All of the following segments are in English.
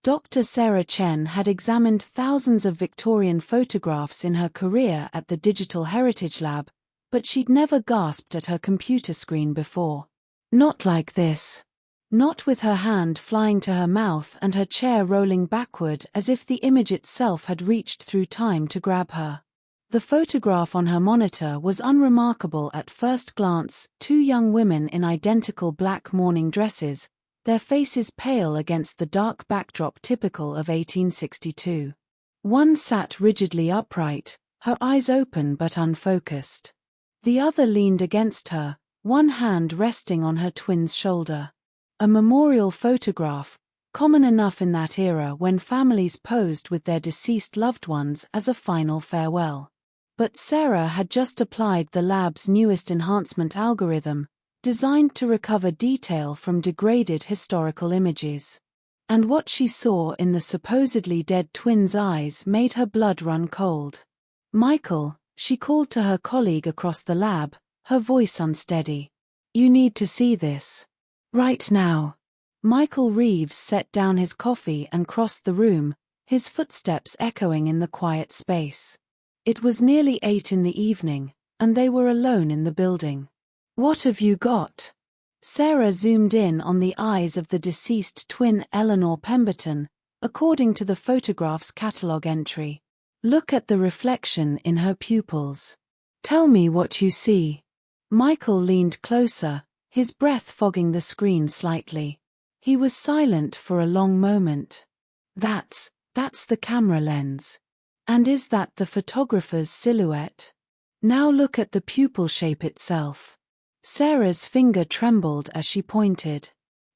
Dr. Sarah Chen had examined thousands of Victorian photographs in her career at the Digital Heritage Lab, but she'd never gasped at her computer screen before. Not like this. Not with her hand flying to her mouth and her chair rolling backward as if the image itself had reached through time to grab her. The photograph on her monitor was unremarkable at first glance: two young women in identical black mourning dresses, their faces pale against the dark backdrop typical of 1862. One sat rigidly upright, her eyes open but unfocused. The other leaned against her, one hand resting on her twin's shoulder. A memorial photograph, common enough in that era when families posed with their deceased loved ones as a final farewell. But Sarah had just applied the lab's newest enhancement algorithm, designed to recover detail from degraded historical images. And what she saw in the supposedly dead twins' eyes made her blood run cold. "Michael," she called to her colleague across the lab, her voice unsteady. "You need to see this. Right now." Michael Reeves set down his coffee and crossed the room, his footsteps echoing in the quiet space. It was nearly 8 in the evening, and they were alone in the building. "What have you got?" Sarah zoomed in on the eyes of the deceased twin Eleanor Pemberton, according to the photograph's catalogue entry. "Look at the reflection in her pupils. Tell me what you see." Michael leaned closer, his breath fogging the screen slightly. He was silent for a long moment. That's the camera lens. And is that the photographer's silhouette? Now look at the pupil shape itself." Sarah's finger trembled as she pointed.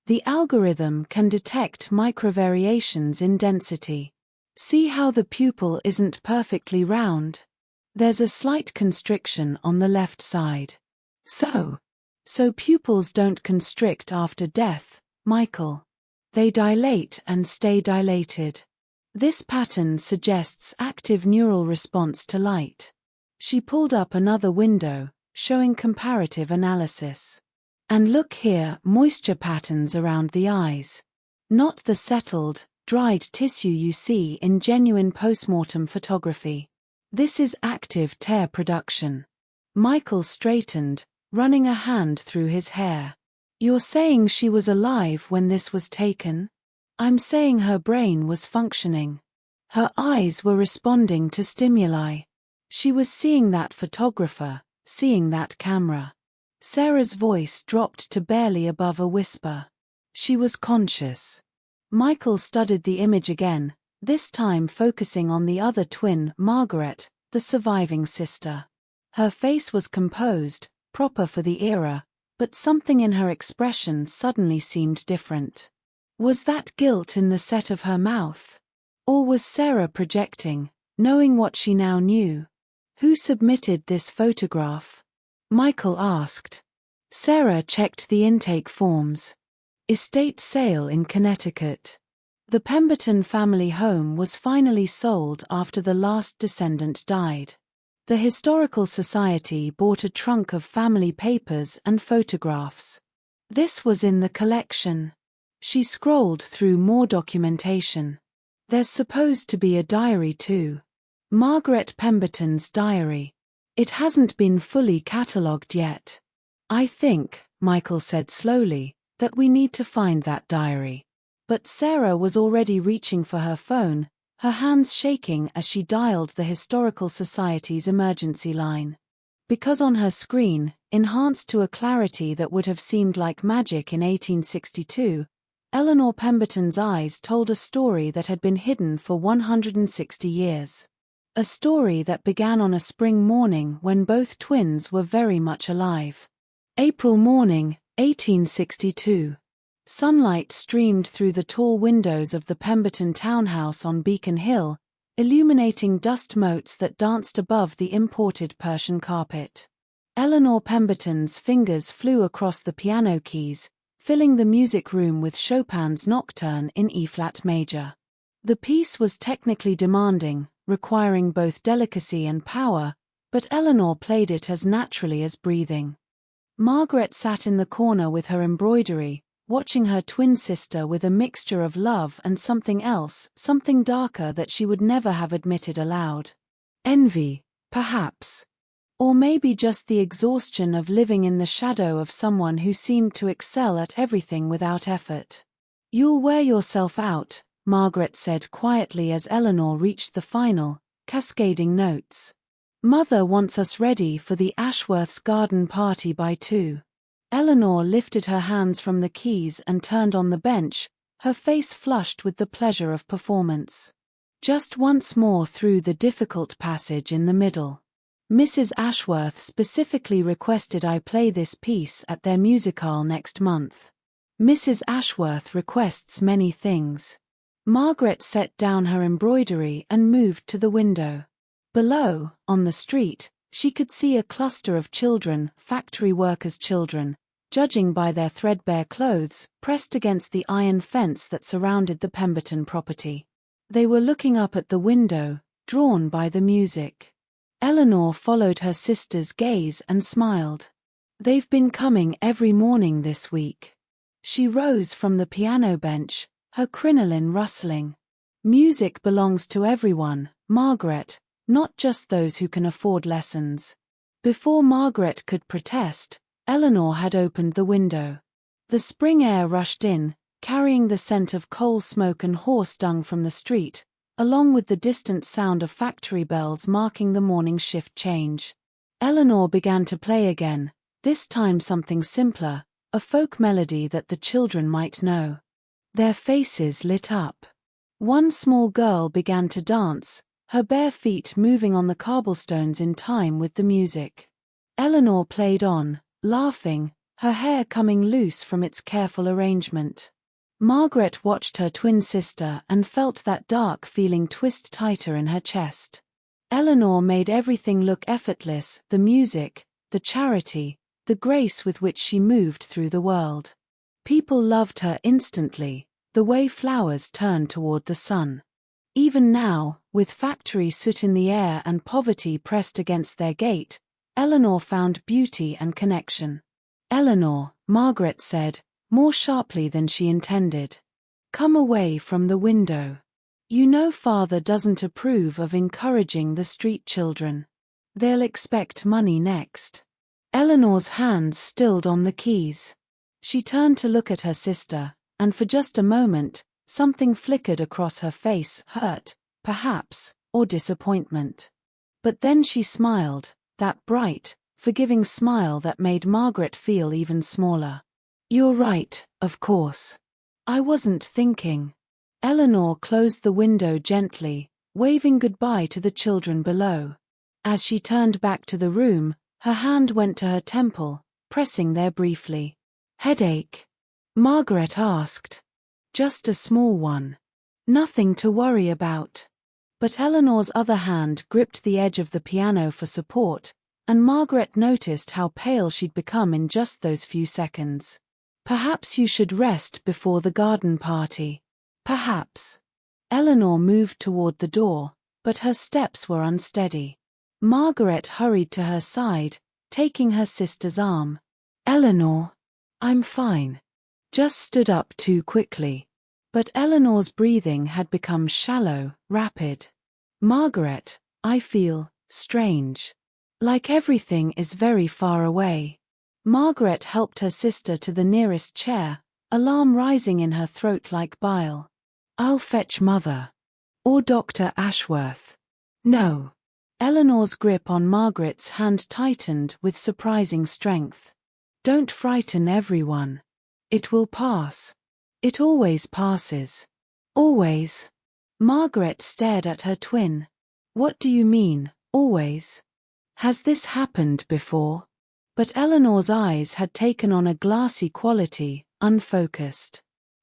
"The algorithm can detect microvariations in density. See how the pupil isn't perfectly round? There's a slight constriction on the left side. So pupils don't constrict after death, Michael. They dilate and stay dilated. This pattern suggests active neural response to light." She pulled up another window, showing comparative analysis. "And look here, moisture patterns around the eyes. Not the settled, dried tissue you see in genuine postmortem photography. This is active tear production." Michael straightened, running a hand through his hair. "You're saying she was alive when this was taken?" "I'm saying her brain was functioning. Her eyes were responding to stimuli. She was seeing that photographer, seeing that camera." Sarah's voice dropped to barely above a whisper. "She was conscious." Michael studied the image again, this time focusing on the other twin, Margaret, the surviving sister. Her face was composed, proper for the era, but something in her expression suddenly seemed different. Was that guilt in the set of her mouth? Or was Sarah projecting, knowing what she now knew? "Who submitted this photograph?" Michael asked. Sarah checked the intake forms. "Estate sale in Connecticut." The Pemberton family home was finally sold after the last descendant died. The Historical Society bought a trunk of family papers and photographs. This was in the collection. She scrolled through more documentation. There's supposed to be a diary too. Margaret Pemberton's diary. It hasn't been fully catalogued yet. "I think," Michael said slowly, "that we need to find that diary." But Sarah was already reaching for her phone, her hands shaking as she dialed the Historical Society's emergency line. Because on her screen, enhanced to a clarity that would have seemed like magic in 1862, Eleanor Pemberton's eyes told a story that had been hidden for 160 years. A story that began on a spring morning when both twins were very much alive. April morning, 1862. Sunlight streamed through the tall windows of the Pemberton townhouse on Beacon Hill, illuminating dust motes that danced above the imported Persian carpet. Eleanor Pemberton's fingers flew across the piano keys, filling the music room with Chopin's Nocturne in E-flat major. The piece was technically demanding, requiring both delicacy and power, but Eleanor played it as naturally as breathing. Margaret sat in the corner with her embroidery, watching her twin sister with a mixture of love and something else, something darker that she would never have admitted aloud. Envy, perhaps. Or maybe just the exhaustion of living in the shadow of someone who seemed to excel at everything without effort. "You'll wear yourself out," Margaret said quietly as Eleanor reached the final, cascading notes. "Mother wants us ready for the Ashworth's garden party by 2. Eleanor lifted her hands from the keys and turned on the bench, her face flushed with the pleasure of performance. Just once more through the difficult passage in the middle. "Mrs. Ashworth specifically requested I play this piece at their musicale next month. Mrs. Ashworth requests many things." Margaret set down her embroidery and moved to the window. Below, on the street, she could see a cluster of children, factory workers' children, judging by their threadbare clothes, pressed against the iron fence that surrounded the Pemberton property. They were looking up at the window, drawn by the music. Eleanor followed her sister's gaze and smiled. "They've been coming every morning this week." She rose from the piano bench, her crinoline rustling. "Music belongs to everyone, Margaret, not just those who can afford lessons." Before Margaret could protest, Eleanor had opened the window. The spring air rushed in, carrying the scent of coal smoke and horse dung from the street, along with the distant sound of factory bells marking the morning shift change. Eleanor began to play again, this time something simpler, a folk melody that the children might know. Their faces lit up. One small girl began to dance, her bare feet moving on the cobblestones in time with the music. Eleanor played on, laughing, her hair coming loose from its careful arrangement. Margaret watched her twin sister and felt that dark feeling twist tighter in her chest. Eleanor made everything look effortless, the music, the charity, the grace with which she moved through the world. People loved her instantly, the way flowers turn toward the sun. Even now, with factory soot in the air and poverty pressed against their gate, Eleanor found beauty and connection. "Eleanor," Margaret said, more sharply than she intended. "Come away from the window. You know Father doesn't approve of encouraging the street children. They'll expect money next." Eleanor's hands stilled on the keys. She turned to look at her sister, and for just a moment, something flickered across her face, hurt, perhaps, or disappointment. But then she smiled, that bright, forgiving smile that made Margaret feel even smaller. "You're right, of course. I wasn't thinking." Eleanor closed the window gently, waving goodbye to the children below. As she turned back to the room, her hand went to her temple, pressing there briefly. "Headache?" Margaret asked. "Just a small one. Nothing to worry about." But Eleanor's other hand gripped the edge of the piano for support, and Margaret noticed how pale she'd become in just those few seconds. "Perhaps you should rest before the garden party. Perhaps." Eleanor moved toward the door, but her steps were unsteady. Margaret hurried to her side, taking her sister's arm. "Eleanor, I'm fine." Just stood up too quickly. But Eleanor's breathing had become shallow, rapid. "Margaret, I feel strange. Like everything is very far away." Margaret helped her sister to the nearest chair, alarm rising in her throat like bile. "I'll fetch Mother. Or Dr. Ashworth." "No." Eleanor's grip on Margaret's hand tightened with surprising strength. "Don't frighten everyone. It will pass. It always passes. Always." Margaret stared at her twin. "What do you mean, always? Has this happened before?" But Eleanor's eyes had taken on a glassy quality, unfocused.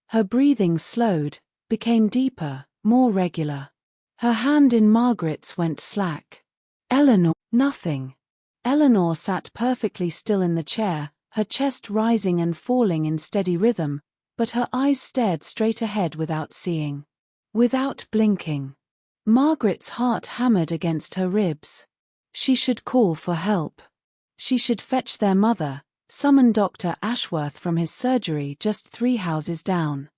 Her breathing slowed, became deeper, more regular. Her hand in Margaret's went slack. "Eleanor, nothing." Eleanor sat perfectly still in the chair, her chest rising and falling in steady rhythm, but her eyes stared straight ahead without seeing. Without blinking. Margaret's heart hammered against her ribs. She should call for help. She should fetch their mother, Summon Dr. Ashworth from his surgery just 3 houses down.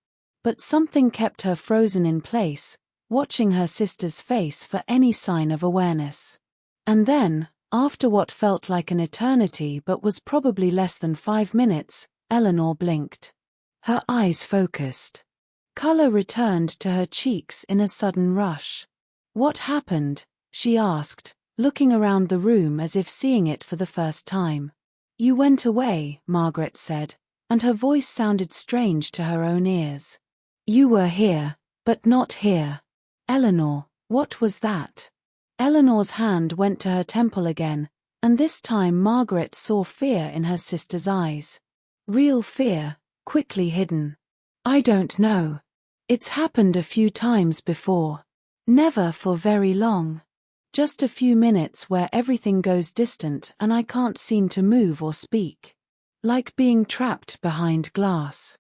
But something kept her frozen in place, watching her sister's face for any sign of awareness. And then, after what felt like an eternity but was probably less than 5 minutes, Eleanor blinked. Her eyes focused. Color returned to her cheeks in a sudden rush. "What happened?" she asked, looking around the room as if seeing it for the first time. "You went away," Margaret said, and her voice sounded strange to her own ears. "You were here, but not here." "Eleanor, what was that?" Eleanor's hand went to her temple again, and this time Margaret saw fear in her sister's eyes. Real fear, quickly hidden. "I don't know. It's happened a few times before. Never for very long. Just a few minutes where everything goes distant and I can't seem to move or speak. Like being trapped behind glass."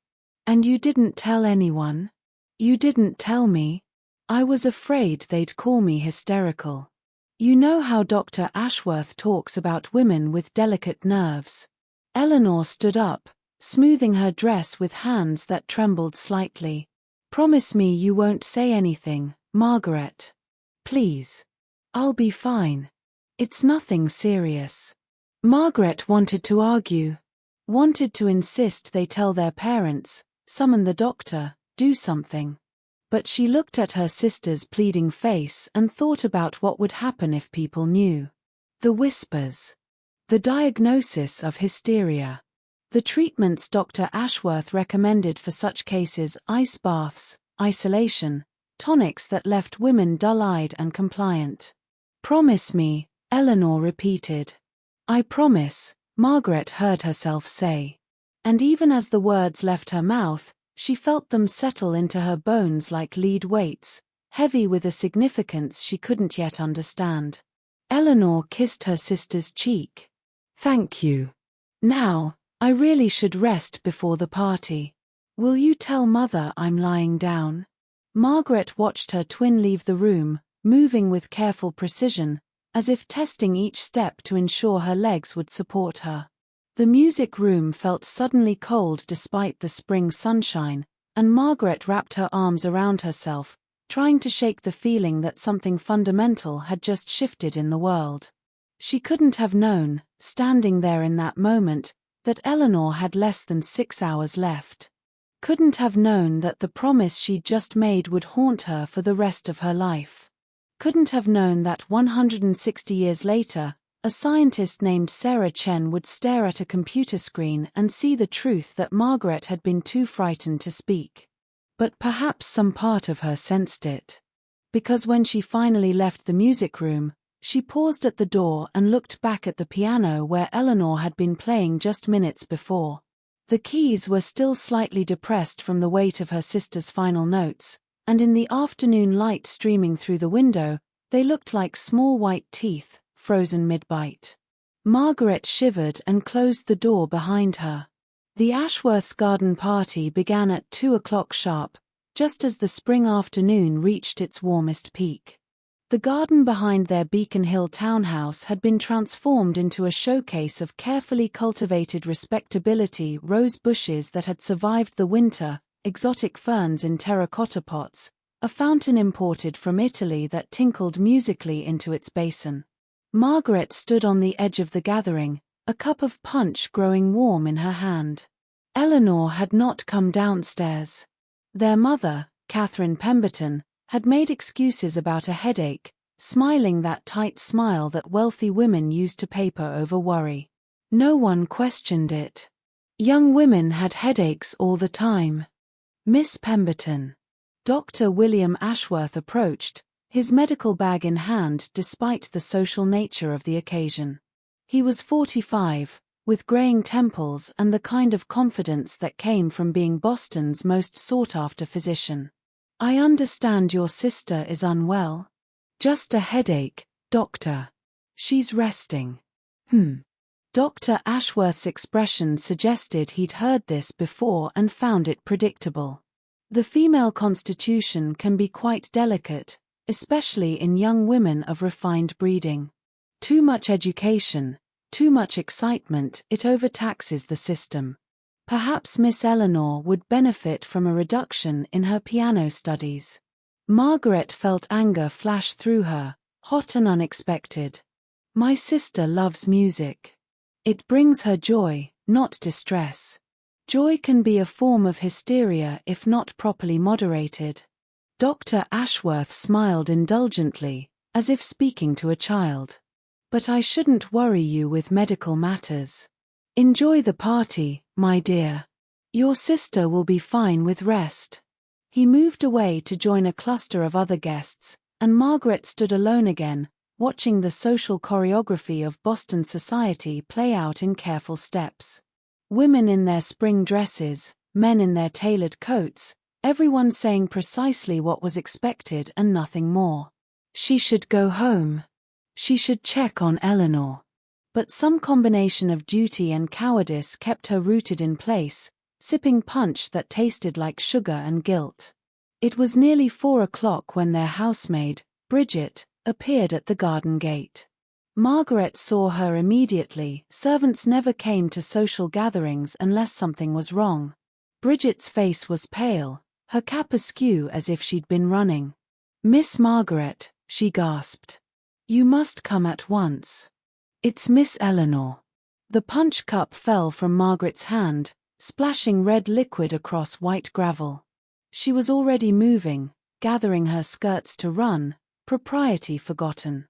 "And you didn't tell anyone?" "You didn't tell me. I was afraid they'd call me hysterical. You know how Dr. Ashworth talks about women with delicate nerves." Eleanor stood up, smoothing her dress with hands that trembled slightly. "Promise me you won't say anything, Margaret. Please. I'll be fine. It's nothing serious." Margaret wanted to argue. Wanted to insist they tell their parents, summon the doctor, do something. But she looked at her sister's pleading face and thought about what would happen if people knew. The whispers. The diagnosis of hysteria. The treatments Dr. Ashworth recommended for such cases: ice baths, isolation, tonics that left women dull-eyed and compliant. "Promise me," Eleanor repeated. "I promise," Margaret heard herself say. And even as the words left her mouth, she felt them settle into her bones like lead weights, heavy with a significance she couldn't yet understand. Eleanor kissed her sister's cheek. "Thank you. Now, I really should rest before the party. Will you tell Mother I'm lying down?" Margaret watched her twin leave the room, moving with careful precision, as if testing each step to ensure her legs would support her. The music room felt suddenly cold despite the spring sunshine, and Margaret wrapped her arms around herself, trying to shake the feeling that something fundamental had just shifted in the world. She couldn't have known, standing there in that moment, that Eleanor had less than 6 hours left. Couldn't have known that the promise she'd just made would haunt her for the rest of her life. Couldn't have known that 160 years later, a scientist named Sarah Chen would stare at a computer screen and see the truth that Margaret had been too frightened to speak. But perhaps some part of her sensed it. Because when she finally left the music room, she paused at the door and looked back at the piano where Eleanor had been playing just minutes before. The keys were still slightly depressed from the weight of her sister's final notes, and in the afternoon light streaming through the window, they looked like small white teeth, frozen mid-bite. Margaret shivered and closed the door behind her. The Ashworth's garden party began at 2 o'clock sharp, just as the spring afternoon reached its warmest peak. The garden behind their Beacon Hill townhouse had been transformed into a showcase of carefully cultivated respectability: rose bushes that had survived the winter, exotic ferns in terracotta pots, a fountain imported from Italy that tinkled musically into its basin. Margaret stood on the edge of the gathering, a cup of punch growing warm in her hand. Eleanor had not come downstairs. Their mother, Catherine Pemberton, had made excuses about a headache, smiling that tight smile that wealthy women use to paper over worry. No one questioned it. Young women had headaches all the time. "Miss Pemberton." Dr. William Ashworth approached, his medical bag in hand despite the social nature of the occasion. He was 45, with graying temples and the kind of confidence that came from being Boston's most sought-after physician. "I understand your sister is unwell." "Just a headache, doctor. She's resting." Dr. Ashworth's expression suggested he'd heard this before and found it predictable. The female constitution can be quite delicate, especially in young women of refined breeding. Too much education, Too much excitement, it overtaxes the system. Perhaps Miss Eleanor would benefit from a reduction in her piano studies. Margaret felt anger flash through her, hot and unexpected. My sister loves music. It brings her joy, not distress. Joy can be a form of hysteria if not properly moderated. Dr. Ashworth smiled indulgently, as if speaking to a child. But I shouldn't worry you with medical matters. Enjoy the party, my dear. Your sister will be fine with rest. He moved away to join a cluster of other guests, and Margaret stood alone again, watching the social choreography of Boston society play out in careful steps. Women in their spring dresses, men in their tailored coats, everyone saying precisely what was expected and nothing more. She should go home. She should check on Eleanor. But some combination of duty and cowardice kept her rooted in place, sipping punch that tasted like sugar and guilt. It was nearly 4 o'clock when their housemaid, Bridget, appeared at the garden gate. Margaret saw her immediately. Servants never came to social gatherings unless something was wrong. Bridget's face was pale, her cap askew as if she'd been running. "Miss Margaret," she gasped. "You must come at once. It's Miss Eleanor." The punch cup fell from Margaret's hand, splashing red liquid across white gravel. She was already moving, gathering her skirts to run, propriety forgotten.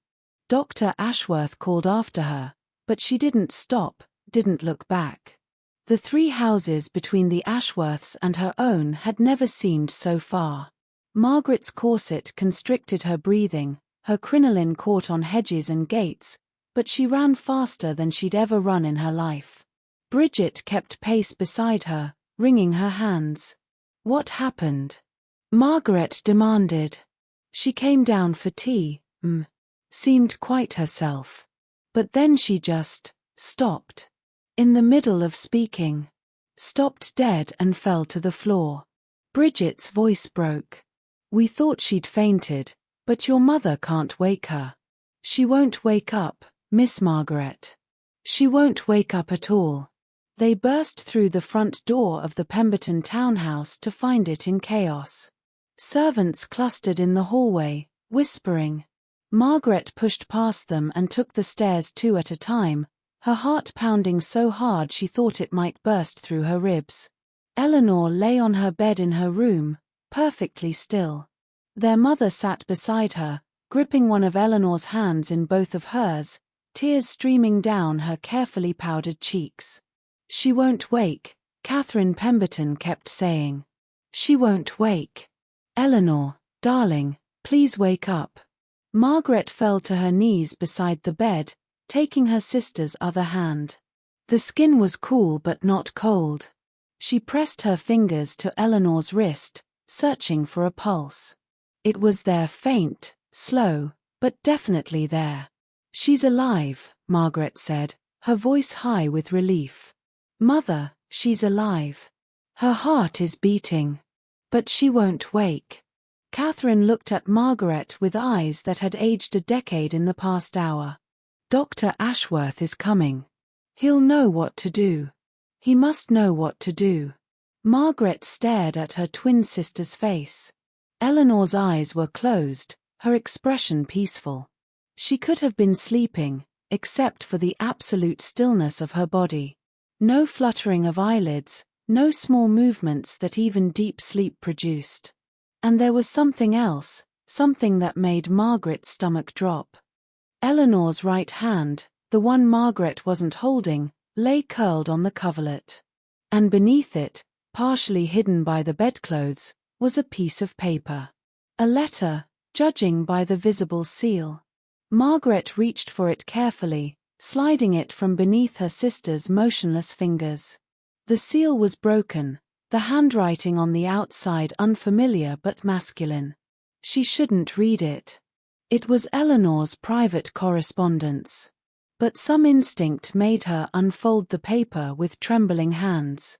Dr. Ashworth called after her, but she didn't stop, didn't look back. The 3 houses between the Ashworths and her own had never seemed so far. Margaret's corset constricted her breathing, her crinoline caught on hedges and gates, but she ran faster than she'd ever run in her life. Bridget kept pace beside her, wringing her hands. "What happened?" Margaret demanded. "She came down for tea, seemed quite herself. But then she just stopped. In the middle of speaking. Stopped dead and fell to the floor." Bridget's voice broke. "We thought she'd fainted, but your mother can't wake her. She won't wake up, Miss Margaret. She won't wake up at all." They burst through the front door of the Pemberton townhouse to find it in chaos. Servants clustered in the hallway, whispering. Margaret pushed past them and took the stairs 2 at a time, her heart pounding so hard she thought it might burst through her ribs. Eleanor lay on her bed in her room, perfectly still. Their mother sat beside her, gripping one of Eleanor's hands in both of hers, tears streaming down her carefully powdered cheeks. "She won't wake," Catherine Pemberton kept saying. "She won't wake. Eleanor, darling, please wake up." Margaret fell to her knees beside the bed, taking her sister's other hand. The skin was cool but not cold. She pressed her fingers to Eleanor's wrist, searching for a pulse. It was there, faint, slow, but definitely there. "She's alive," Margaret said, her voice high with relief. "Mother, she's alive. Her heart is beating. But she won't wake." Catherine looked at Margaret with eyes that had aged a decade in the past hour. "Dr. Ashworth is coming. He'll know what to do. He must know what to do." Margaret stared at her twin sister's face. Eleanor's eyes were closed, her expression peaceful. She could have been sleeping, except for the absolute stillness of her body. No fluttering of eyelids, no small movements that even deep sleep produced. And there was something else, something that made Margaret's stomach drop. Eleanor's right hand, the one Margaret wasn't holding, lay curled on the coverlet. And beneath it, partially hidden by the bedclothes, was a piece of paper. A letter, judging by the visible seal. Margaret reached for it carefully, sliding it from beneath her sister's motionless fingers. The seal was broken, the handwriting on the outside unfamiliar but masculine. She shouldn't read it. It was Eleanor's private correspondence. But some instinct made her unfold the paper with trembling hands.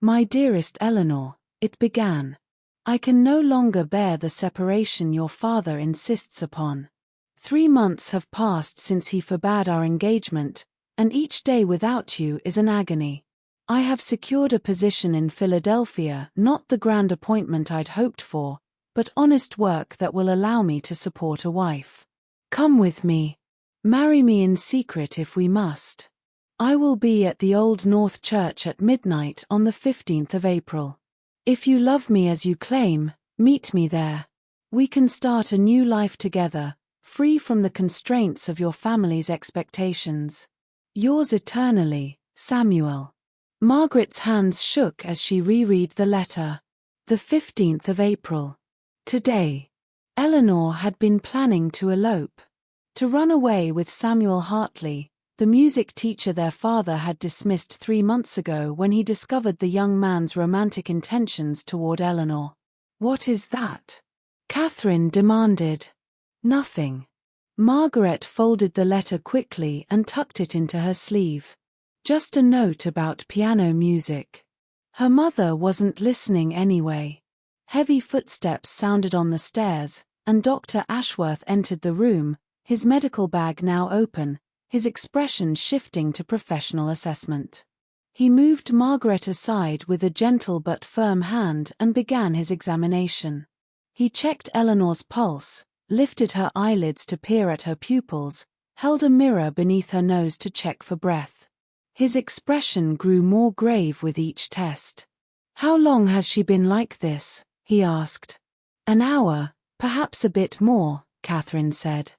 "My dearest Eleanor," it began. "I can no longer bear the separation your father insists upon. 3 months have passed since he forbade our engagement, And each day without you is an agony. I have secured a position in Philadelphia, not the grand appointment I'd hoped for, but honest work that will allow me to support a wife. Come with me. Marry me in secret if we must. I will be at the Old North Church at midnight on the 15th of April. If you love me as you claim, meet me there. We can start a new life together, free from the constraints of your family's expectations. Yours eternally, Samuel. Margaret's hands shook as she reread the letter. The 15th of April. Today. Eleanor had been planning to elope. To run away with Samuel Hartley, the music teacher their father had dismissed 3 months ago when he discovered the young man's romantic intentions toward Eleanor. What is that? Catherine demanded. Nothing. Margaret folded the letter quickly and tucked it into her sleeve. Just a note about piano music. Her mother wasn't listening anyway. Heavy footsteps sounded on the stairs, and Dr. Ashworth entered the room, his medical bag now open, his expression shifting to professional assessment. He moved Margaret aside with a gentle but firm hand and began his examination. He checked Eleanor's pulse, lifted her eyelids to peer at her pupils, held a mirror beneath her nose to check for breath. His expression grew more grave with each test. How long has she been like this? He asked. An hour, perhaps a bit more, Catherine said.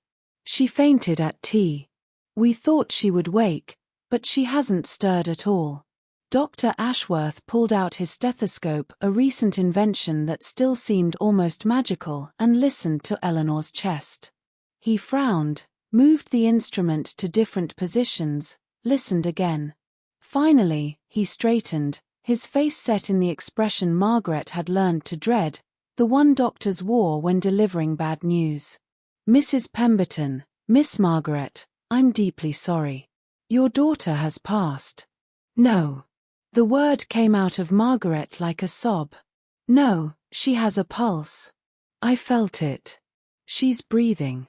She fainted at tea. We thought she would wake, but she hasn't stirred at all. Dr. Ashworth pulled out his stethoscope, a recent invention that still seemed almost magical, and listened to Eleanor's chest. He frowned, moved the instrument to different positions, listened again. Finally, he straightened, his face set in the expression Margaret had learned to dread, the one doctors wore when delivering bad news. Mrs. Pemberton, Miss Margaret, I'm deeply sorry. Your daughter has passed. No. The word came out of Margaret like a sob. No, she has a pulse. I felt it. She's breathing.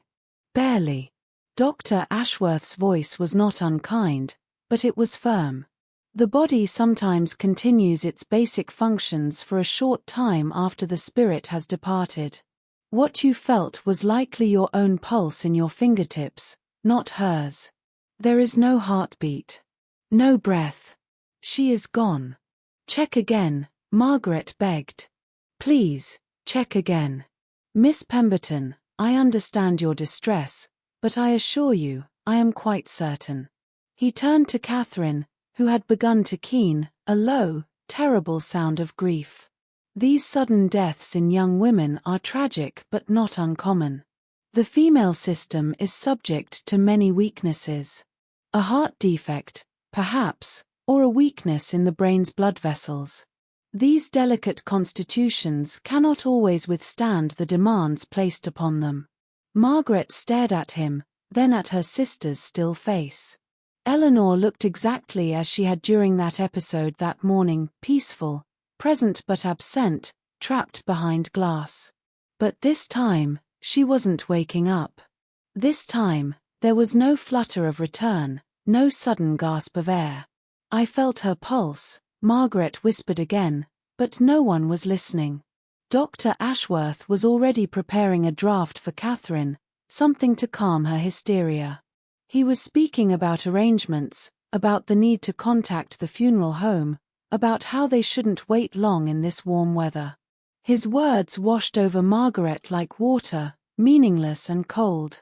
Barely. Dr. Ashworth's voice was not unkind, but it was firm. The body sometimes continues its basic functions for a short time after the spirit has departed. What you felt was likely your own pulse in your fingertips, not hers. There is no heartbeat. No breath. She is gone. Check again, Margaret begged. Please, check again. Miss Pemberton, I understand your distress, but I assure you, I am quite certain. He turned to Catherine, who had begun to keen, a low, terrible sound of grief. These sudden deaths in young women are tragic but not uncommon. The female system is subject to many weaknesses. A heart defect, perhaps, or a weakness in the brain's blood vessels. These delicate constitutions cannot always withstand the demands placed upon them. Margaret stared at him, then at her sister's still face. Eleanor looked exactly as she had during that episode that morning, peaceful, present but absent, trapped behind glass. But this time, she wasn't waking up. This time, there was no flutter of return, no sudden gasp of air. I felt her pulse, Margaret whispered again, but no one was listening. Dr. Ashworth was already preparing a draft for Catherine, something to calm her hysteria. He was speaking about arrangements, about the need to contact the funeral home, about how they shouldn't wait long in this warm weather. His words washed over Margaret like water, meaningless and cold.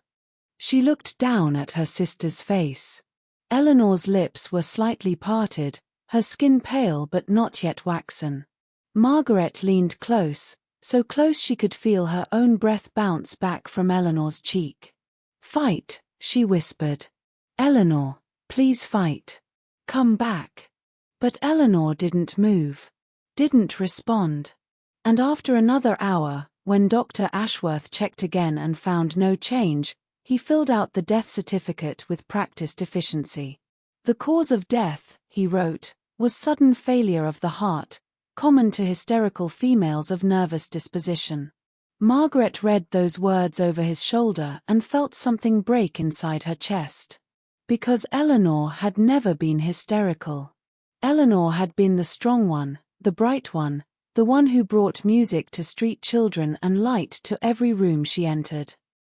She looked down at her sister's face. Eleanor's lips were slightly parted, her skin pale but not yet waxen. Margaret leaned close, so close she could feel her own breath bounce back from Eleanor's cheek. Fight, she whispered. Eleanor, please fight. Come back. But Eleanor didn't move. Didn't respond. And after another hour, when Dr. Ashworth checked again and found no change, he filled out the death certificate with practiced efficiency. The cause of death, he wrote, was sudden failure of the heart, common to hysterical females of nervous disposition. Margaret read those words over his shoulder and felt something break inside her chest. Because Eleanor had never been hysterical. Eleanor had been the strong one, the bright one, the one who brought music to street children and light to every room she entered.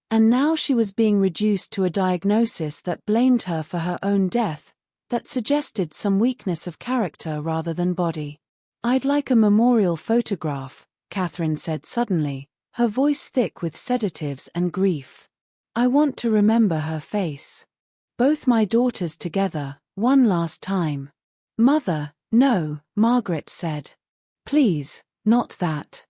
And now she was being reduced to a diagnosis that blamed her for her own death, that suggested some weakness of character rather than body. "I'd like a memorial photograph," Catherine said suddenly, her voice thick with sedatives and grief. "I want to remember her face. Both my daughters together, one last time." "Mother, no," Margaret said. "Please, not that."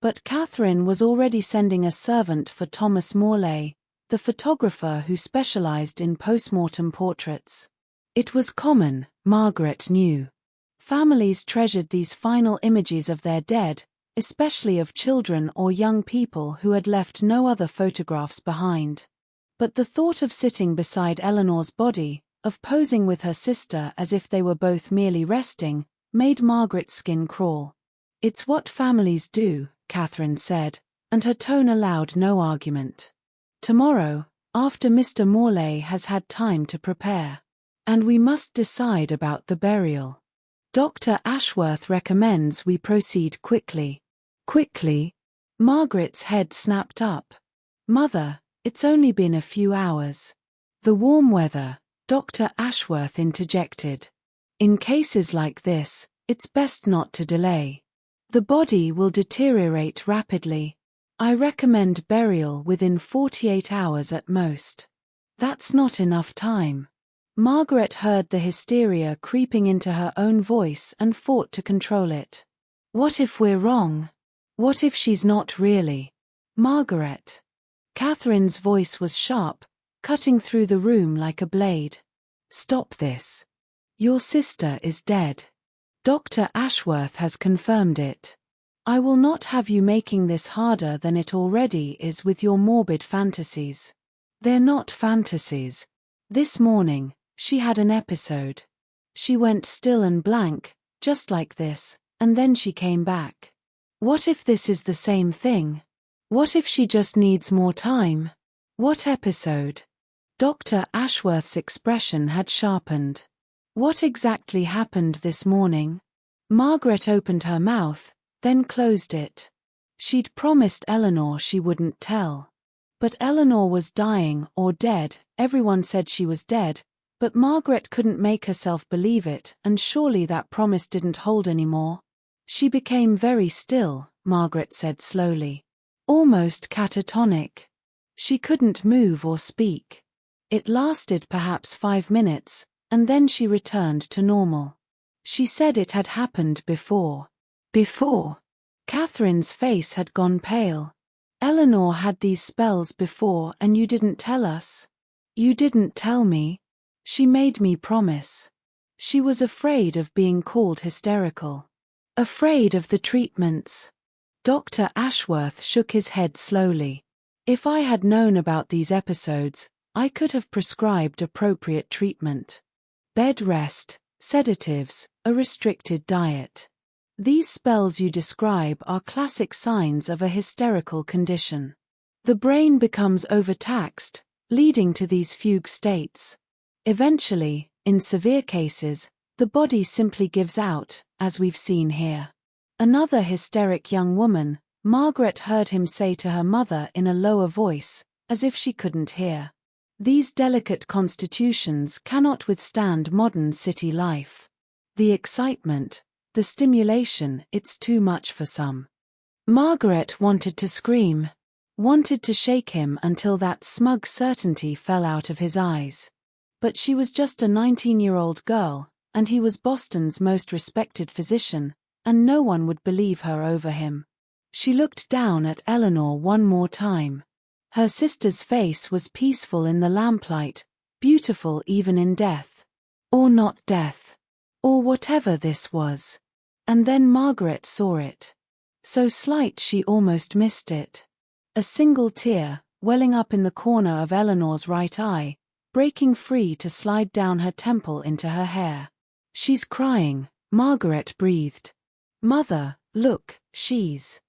But Catherine was already sending a servant for Thomas Morley, the photographer who specialized in postmortem portraits. It was common, Margaret knew. Families treasured these final images of their dead, especially of children or young people who had left no other photographs behind. But the thought of sitting beside Eleanor's body, of posing with her sister as if they were both merely resting, made Margaret's skin crawl. "It's what families do," Catherine said, and her tone allowed no argument. "Tomorrow, after Mr. Morley has had time to prepare. And we must decide about the burial. Dr. Ashworth recommends we proceed quickly." "Quickly?" Margaret's head snapped up. "Mother, it's only been a few hours." "The warm weather," Dr. Ashworth interjected. "In cases like this, it's best not to delay. The body will deteriorate rapidly. I recommend burial within 48 hours at most." "That's not enough time." Margaret heard the hysteria creeping into her own voice and fought to control it. "What if we're wrong? What if she's not really?" "Margaret." Catherine's voice was sharp, cutting through the room like a blade. "Stop this. Your sister is dead. Dr. Ashworth has confirmed it. I will not have you making this harder than it already is with your morbid fantasies. They're not fantasies. This morning, she had an episode. She went still and blank, just like this, and then she came back. What if this is the same thing? What if she just needs more time? What episode?" Dr. Ashworth's expression had sharpened. "What exactly happened this morning?" Margaret opened her mouth, then closed it. She'd promised Eleanor she wouldn't tell. But Eleanor was dying or dead. Everyone said she was dead, but Margaret couldn't make herself believe it, and surely that promise didn't hold anymore. "She became very still," Margaret said slowly. "Almost catatonic. She couldn't move or speak. It lasted perhaps 5 minutes, and then she returned to normal. She said it had happened before." "Before?" Catherine's face had gone pale. "Eleanor had these spells before and you didn't tell us?" "You didn't tell me. She made me promise. She was afraid of being called hysterical. Afraid of the treatments." Dr. Ashworth shook his head slowly. "If I had known about these episodes, I could have prescribed appropriate treatment. Bed rest, sedatives, a restricted diet. These spells you describe are classic signs of a hysterical condition. The brain becomes overtaxed, leading to these fugue states. Eventually, in severe cases, the body simply gives out, as we've seen here." Another hysteric young woman, Margaret heard him say to her mother in a lower voice, as if she couldn't hear. "These delicate constitutions cannot withstand modern city life. The excitement, the stimulation, it's too much for some." Margaret wanted to scream, wanted to shake him until that smug certainty fell out of his eyes. But she was just a 19-year-old girl, and he was Boston's most respected physician, and no one would believe her over him. She looked down at Eleanor one more time. Her sister's face was peaceful in the lamplight, beautiful even in death. Or not death. Or whatever this was. And then Margaret saw it. So slight she almost missed it. A single tear, welling up in the corner of Eleanor's right eye, breaking free to slide down her temple into her hair. "She's crying," Margaret breathed. "Mother, look, she's..."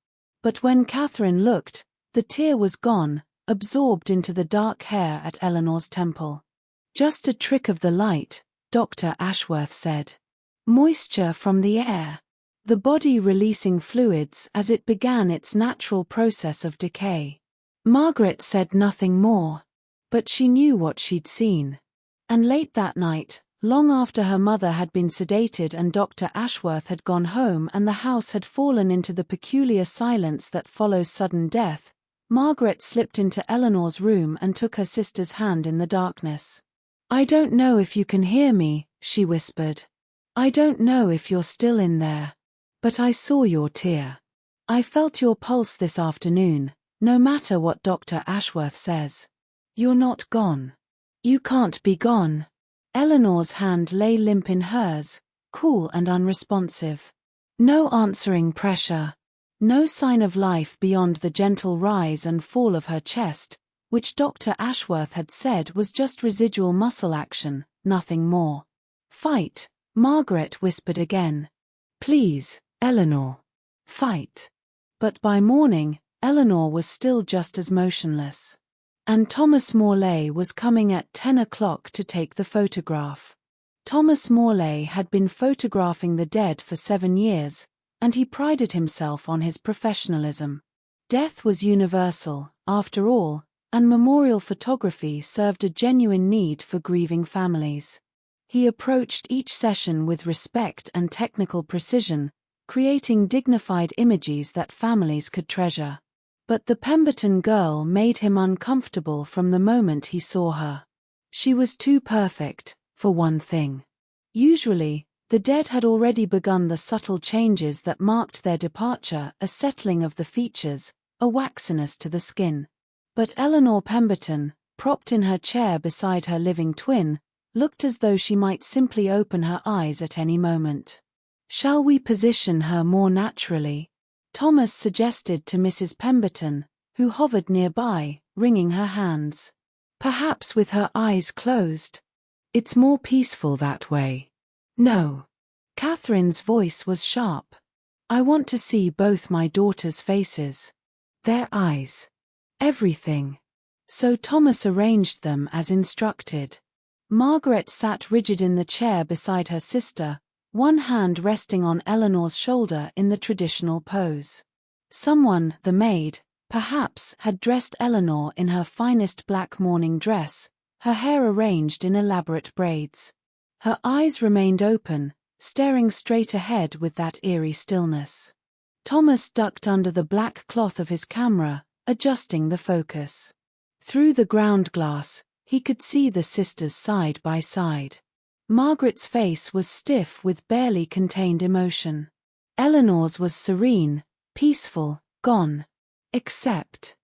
But when Catherine looked, the tear was gone, absorbed into the dark hair at Eleanor's temple. Just a trick of the light, Dr. Ashworth said. Moisture from the air. The body releasing fluids as it began its natural process of decay. Margaret said nothing more. But she knew what she'd seen. And late that night, long after her mother had been sedated and Dr. Ashworth had gone home and the house had fallen into the peculiar silence that follows sudden death, Margaret slipped into Eleanor's room and took her sister's hand in the darkness. "I don't know if you can hear me," she whispered. "I don't know if you're still in there. But I saw your tear. I felt your pulse this afternoon, no matter what Dr. Ashworth says. You're not gone. You can't be gone." Eleanor's hand lay limp in hers, cool and unresponsive. No answering pressure. No sign of life beyond the gentle rise and fall of her chest, which Dr. Ashworth had said was just residual muscle action, nothing more. "Fight," Margaret whispered again. "Please, Eleanor. Fight." But by morning, Eleanor was still just as motionless. And Thomas Morley was coming at 10 o'clock to take the photograph. Thomas Morley had been photographing the dead for 7 years, and he prided himself on his professionalism. Death was universal, after all, and memorial photography served a genuine need for grieving families. He approached each session with respect and technical precision, creating dignified images that families could treasure. But the Pemberton girl made him uncomfortable from the moment he saw her. She was too perfect, for one thing. Usually, the dead had already begun the subtle changes that marked their departure, a settling of the features, a waxiness to the skin. But Eleanor Pemberton, propped in her chair beside her living twin, looked as though she might simply open her eyes at any moment. "Shall we position her more naturally?" Thomas suggested to Mrs. Pemberton, who hovered nearby, wringing her hands. "Perhaps with her eyes closed. It's more peaceful that way." "No." Catherine's voice was sharp. "I want to see both my daughters' faces. Their eyes. Everything." So Thomas arranged them as instructed. Margaret sat rigid in the chair beside her sister, one hand resting on Eleanor's shoulder in the traditional pose. Someone, the maid, perhaps, had dressed Eleanor in her finest black mourning dress, her hair arranged in elaborate braids. Her eyes remained open, staring straight ahead with that eerie stillness. Thomas ducked under the black cloth of his camera, adjusting the focus. Through the ground glass, he could see the sisters side by side. Margaret's face was stiff with barely contained emotion. Eleanor's was serene, peaceful, gone. Except.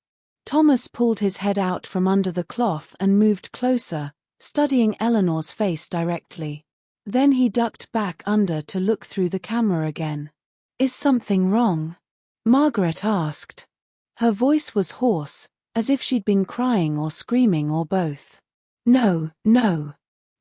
Thomas pulled his head out from under the cloth and moved closer, studying Eleanor's face directly. Then he ducked back under to look through the camera again. "Is something wrong?" Margaret asked. Her voice was hoarse, as if she'd been crying or screaming or both. "No, no.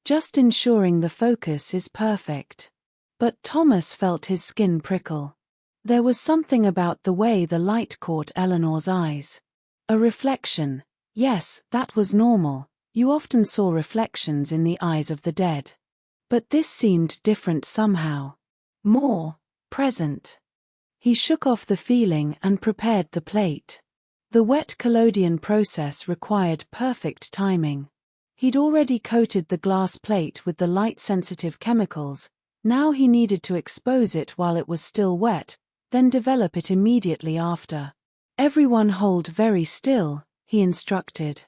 Just ensuring the focus is perfect." But Thomas felt his skin prickle. There was something about the way the light caught Eleanor's eyes. A reflection. Yes, that was normal. You often saw reflections in the eyes of the dead. But this seemed different somehow. More present. He shook off the feeling and prepared the plate. The wet collodion process required perfect timing. He'd already coated the glass plate with the light-sensitive chemicals, now he needed to expose it while it was still wet, then develop it immediately after. "Everyone hold very still," he instructed.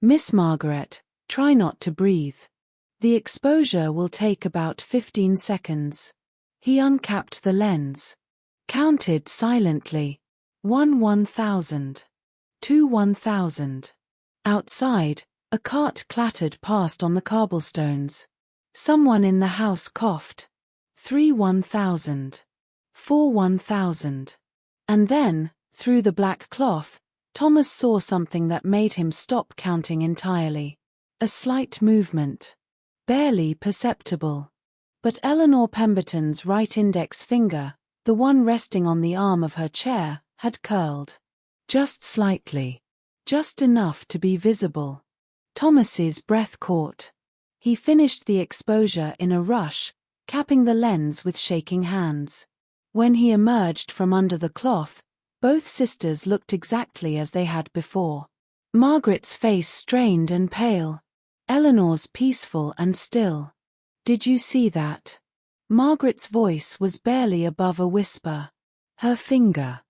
"Miss Margaret, try not to breathe. The exposure will take about 15 seconds. He uncapped the lens. Counted silently. 1 1,000. 2 1,000. Outside, a cart clattered past on the cobblestones. Someone in the house coughed. 3 1,000. 4 1,000. And then, through the black cloth, Thomas saw something that made him stop counting entirely. A slight movement. Barely perceptible. But Eleanor Pemberton's right index finger, the one resting on the arm of her chair, had curled. Just slightly. Just enough to be visible. Thomas's breath caught. He finished the exposure in a rush, capping the lens with shaking hands. When he emerged from under the cloth, both sisters looked exactly as they had before. Margaret's face strained and pale. Eleanor's peaceful and still. "Did you see that?" Margaret's voice was barely above a whisper. Her finger.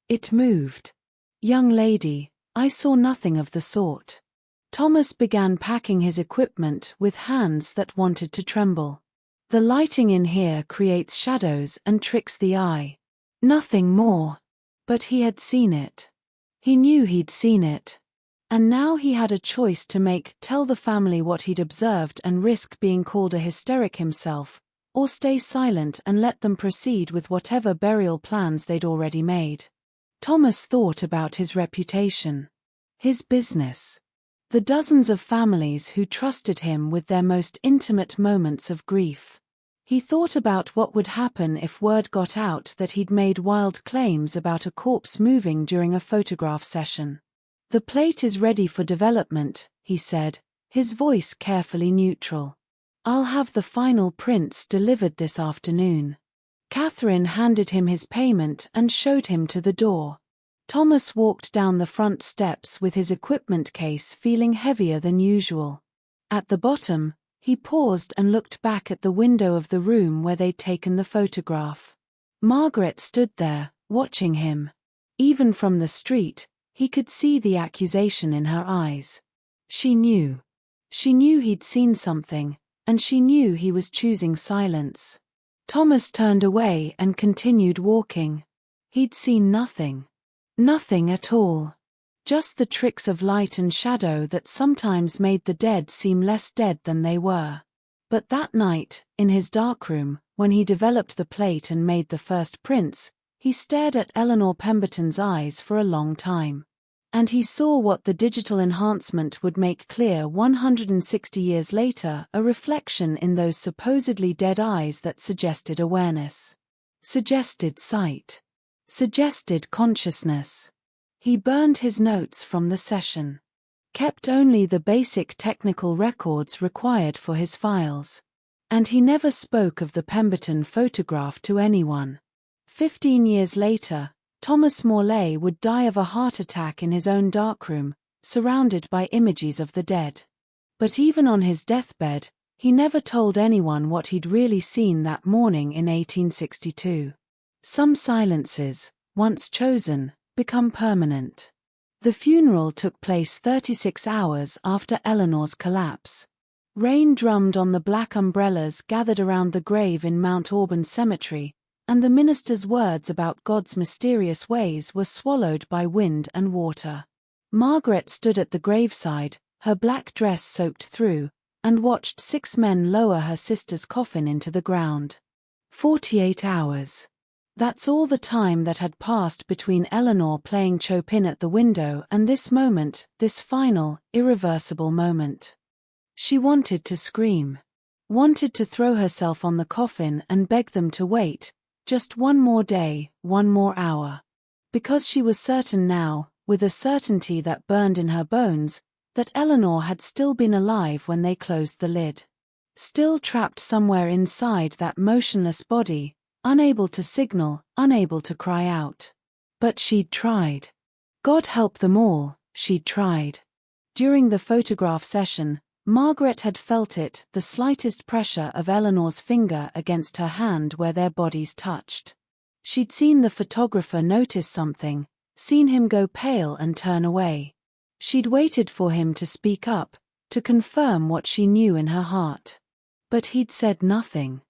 It moved. "Young lady, I saw nothing of the sort." Thomas began packing his equipment with hands that wanted to tremble. "The lighting in here creates shadows and tricks the eye. Nothing more." But he had seen it. He knew he'd seen it. And now he had a choice to make: tell the family what he'd observed and risk being called a hysteric himself, or stay silent and let them proceed with whatever burial plans they'd already made. Thomas thought about his reputation. His business. The dozens of families who trusted him with their most intimate moments of grief. He thought about what would happen if word got out that he'd made wild claims about a corpse moving during a photograph session. "The plate is ready for development," he said, his voice carefully neutral. "I'll have the final prints delivered this afternoon." Catherine handed him his payment and showed him to the door. Thomas walked down the front steps with his equipment case feeling heavier than usual. At the bottom, he paused and looked back at the window of the room where they'd taken the photograph. Margaret stood there, watching him. Even from the street, he could see the accusation in her eyes. She knew. She knew he'd seen something, and she knew he was choosing silence. Thomas turned away and continued walking. He'd seen nothing. Nothing at all. Just the tricks of light and shadow that sometimes made the dead seem less dead than they were. But that night, in his darkroom, when he developed the plate and made the first prints, he stared at Eleanor Pemberton's eyes for a long time. And he saw what the digital enhancement would make clear 160 years later: a reflection in those supposedly dead eyes that suggested awareness. Suggested sight. Suggested consciousness. He burned his notes from the session. Kept only the basic technical records required for his files. And he never spoke of the Pemberton photograph to anyone. 15 years later, Thomas Morley would die of a heart attack in his own darkroom, surrounded by images of the dead. But even on his deathbed, he never told anyone what he'd really seen that morning in 1862. Some silences, once chosen, become permanent. The funeral took place 36 hours after Eleanor's collapse. Rain drummed on the black umbrellas gathered around the grave in Mount Auburn Cemetery, and the minister's words about God's mysterious ways were swallowed by wind and water. Margaret stood at the graveside, her black dress soaked through, and watched 6 men lower her sister's coffin into the ground. 48 hours. That's all the time that had passed between Eleanor playing Chopin at the window and this moment, this final, irreversible moment. She wanted to scream. Wanted to throw herself on the coffin and beg them to wait, just one more day, one more hour. Because she was certain now, with a certainty that burned in her bones, that Eleanor had still been alive when they closed the lid. Still trapped somewhere inside that motionless body, unable to signal, unable to cry out. But she'd tried. God help them all, she'd tried. During the photograph session, Margaret had felt it, the slightest pressure of Eleanor's finger against her hand where their bodies touched. She'd seen the photographer notice something, seen him go pale and turn away. She'd waited for him to speak up, to confirm what she knew in her heart. But he'd said nothing.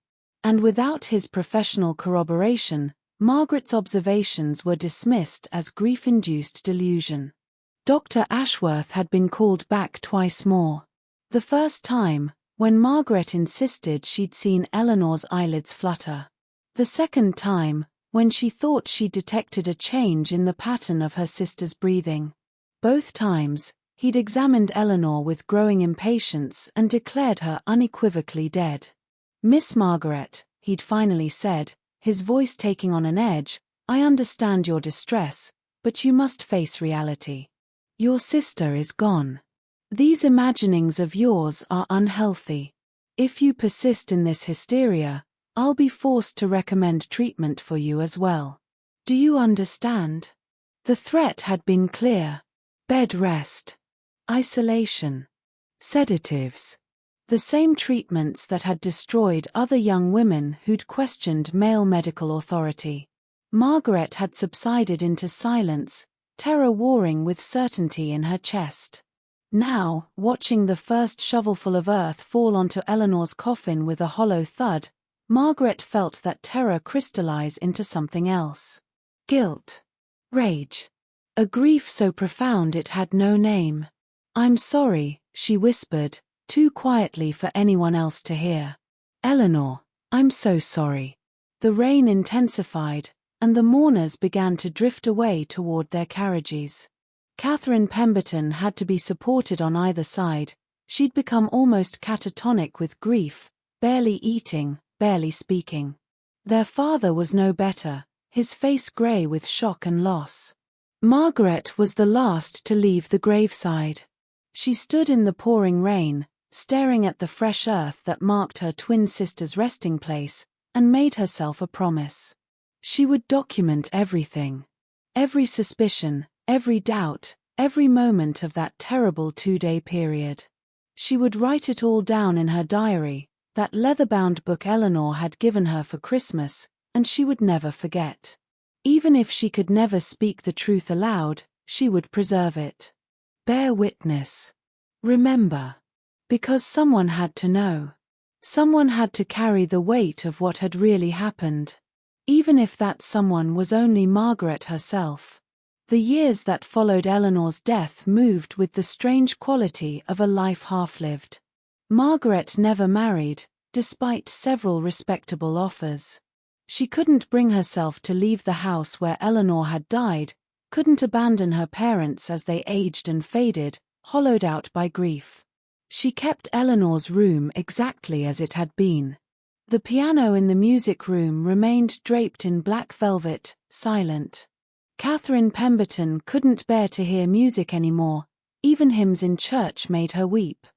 And without his professional corroboration, Margaret's observations were dismissed as grief-induced delusion. Dr. Ashworth had been called back twice more. The first time, when Margaret insisted she'd seen Eleanor's eyelids flutter. The second time, when she thought she detected a change in the pattern of her sister's breathing. Both times, he'd examined Eleanor with growing impatience and declared her unequivocally dead. "Miss Margaret," he'd finally said, his voice taking on an edge, "I understand your distress, but you must face reality. Your sister is gone. These imaginings of yours are unhealthy. If you persist in this hysteria, I'll be forced to recommend treatment for you as well. Do you understand? The threat had been clear. Bed rest. Isolation. Sedatives. The same treatments that had destroyed other young women who'd questioned male medical authority. Margaret had subsided into silence, terror warring with certainty in her chest. Now, watching the first shovelful of earth fall onto Eleanor's coffin with a hollow thud, Margaret felt that terror crystallize into something else. Guilt. Rage. A grief so profound it had no name. "I'm sorry," she whispered, too quietly for anyone else to hear. "Eleanor, I'm so sorry." The rain intensified, and the mourners began to drift away toward their carriages. Catherine Pemberton had to be supported on either side. She'd become almost catatonic with grief, barely eating, barely speaking. Their father was no better, his face grey with shock and loss. Margaret was the last to leave the graveside. She stood in the pouring rain, staring at the fresh earth that marked her twin sister's resting place, and made herself a promise. She would document everything. Every suspicion, every doubt, every moment of that terrible 2-day period. She would write it all down in her diary, that leather-bound book Eleanor had given her for Christmas, and she would never forget. Even if she could never speak the truth aloud, she would preserve it. Bear witness. Remember. Because someone had to know. Someone had to carry the weight of what had really happened. Even if that someone was only Margaret herself. The years that followed Eleanor's death moved with the strange quality of a life half-lived. Margaret never married, despite several respectable offers. She couldn't bring herself to leave the house where Eleanor had died, couldn't abandon her parents as they aged and faded, hollowed out by grief. She kept Eleanor's room exactly as it had been. The piano in the music room remained draped in black velvet, silent. Catherine Pemberton couldn't bear to hear music anymore, even hymns in church made her weep.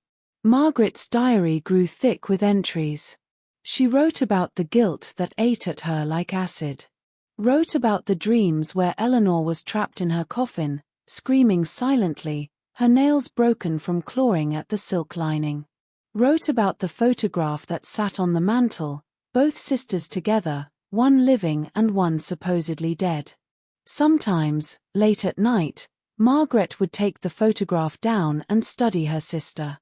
Margaret's diary grew thick with entries. She wrote about the guilt that ate at her like acid. Wrote about the dreams where Eleanor was trapped in her coffin, screaming silently, her nails broken from clawing at the silk lining. Wrote about the photograph that sat on the mantel, both sisters together, one living and one supposedly dead. Sometimes, late at night, Margaret would take the photograph down and study her sister.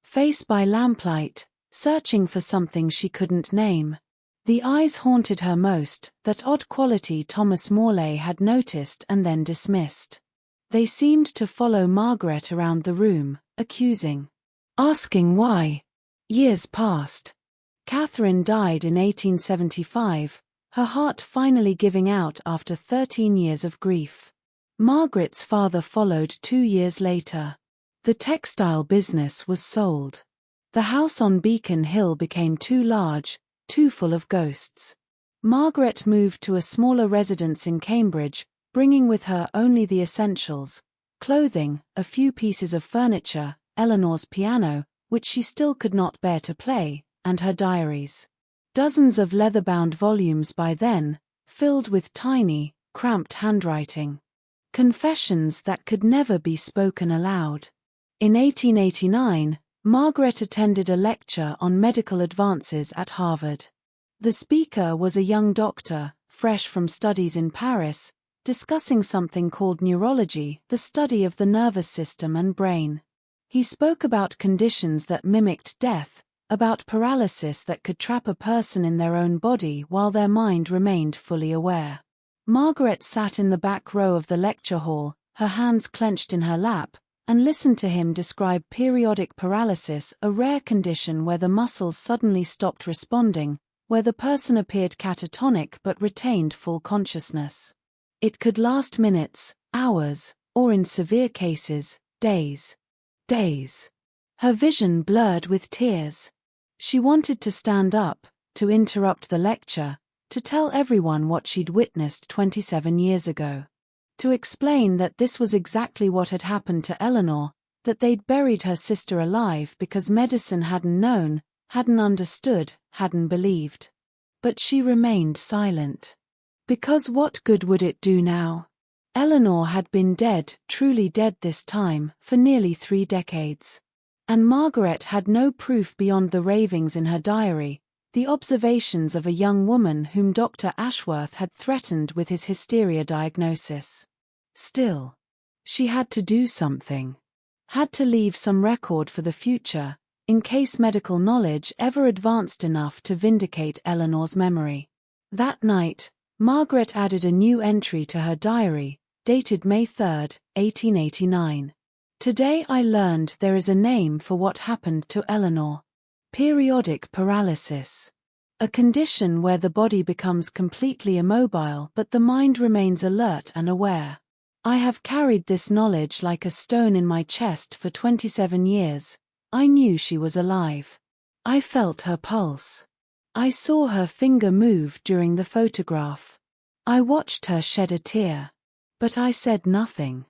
Face by lamplight, searching for something she couldn't name. The eyes haunted her most, that odd quality Thomas Morley had noticed and then dismissed. They seemed to follow Margaret around the room, accusing. Asking why. Years passed. Catherine died in 1875, her heart finally giving out after 13 years of grief. Margaret's father followed 2 years later. The textile business was sold. The house on Beacon Hill became too large, too full of ghosts. Margaret moved to a smaller residence in Cambridge, bringing with her only the essentials: clothing, a few pieces of furniture, Eleanor's piano, which she still could not bear to play, and her diaries. Dozens of leather-bound volumes by then, filled with tiny, cramped handwriting. Confessions that could never be spoken aloud. In 1889, Margaret attended a lecture on medical advances at Harvard. The speaker was a young doctor, fresh from studies in Paris, discussing something called neurology, the study of the nervous system and brain. He spoke about conditions that mimicked death, about paralysis that could trap a person in their own body while their mind remained fully aware. Margaret sat in the back row of the lecture hall, her hands clenched in her lap, and listened to him describe periodic paralysis, a rare condition where the muscles suddenly stopped responding, where the person appeared catatonic but retained full consciousness. It could last minutes, hours, or in severe cases, days. Days. Her vision blurred with tears. She wanted to stand up, to interrupt the lecture, to tell everyone what she'd witnessed 27 years ago. To explain that this was exactly what had happened to Eleanor, that they'd buried her sister alive because medicine hadn't known, hadn't understood, hadn't believed. But she remained silent. Because what good would it do now? Eleanor had been dead, truly dead this time, for nearly 3 decades. And Margaret had no proof beyond the ravings in her diary, the observations of a young woman whom Dr. Ashworth had threatened with his hysteria diagnosis. Still, she had to do something. Had to leave some record for the future, in case medical knowledge ever advanced enough to vindicate Eleanor's memory. That night, Margaret added a new entry to her diary, dated May 3, 1889. Today I learned there is a name for what happened to Eleanor. Periodic paralysis. A condition where the body becomes completely immobile but the mind remains alert and aware. I have carried this knowledge like a stone in my chest for 27 years. I knew she was alive. I felt her pulse. I saw her finger move during the photograph. I watched her shed a tear. But I said nothing.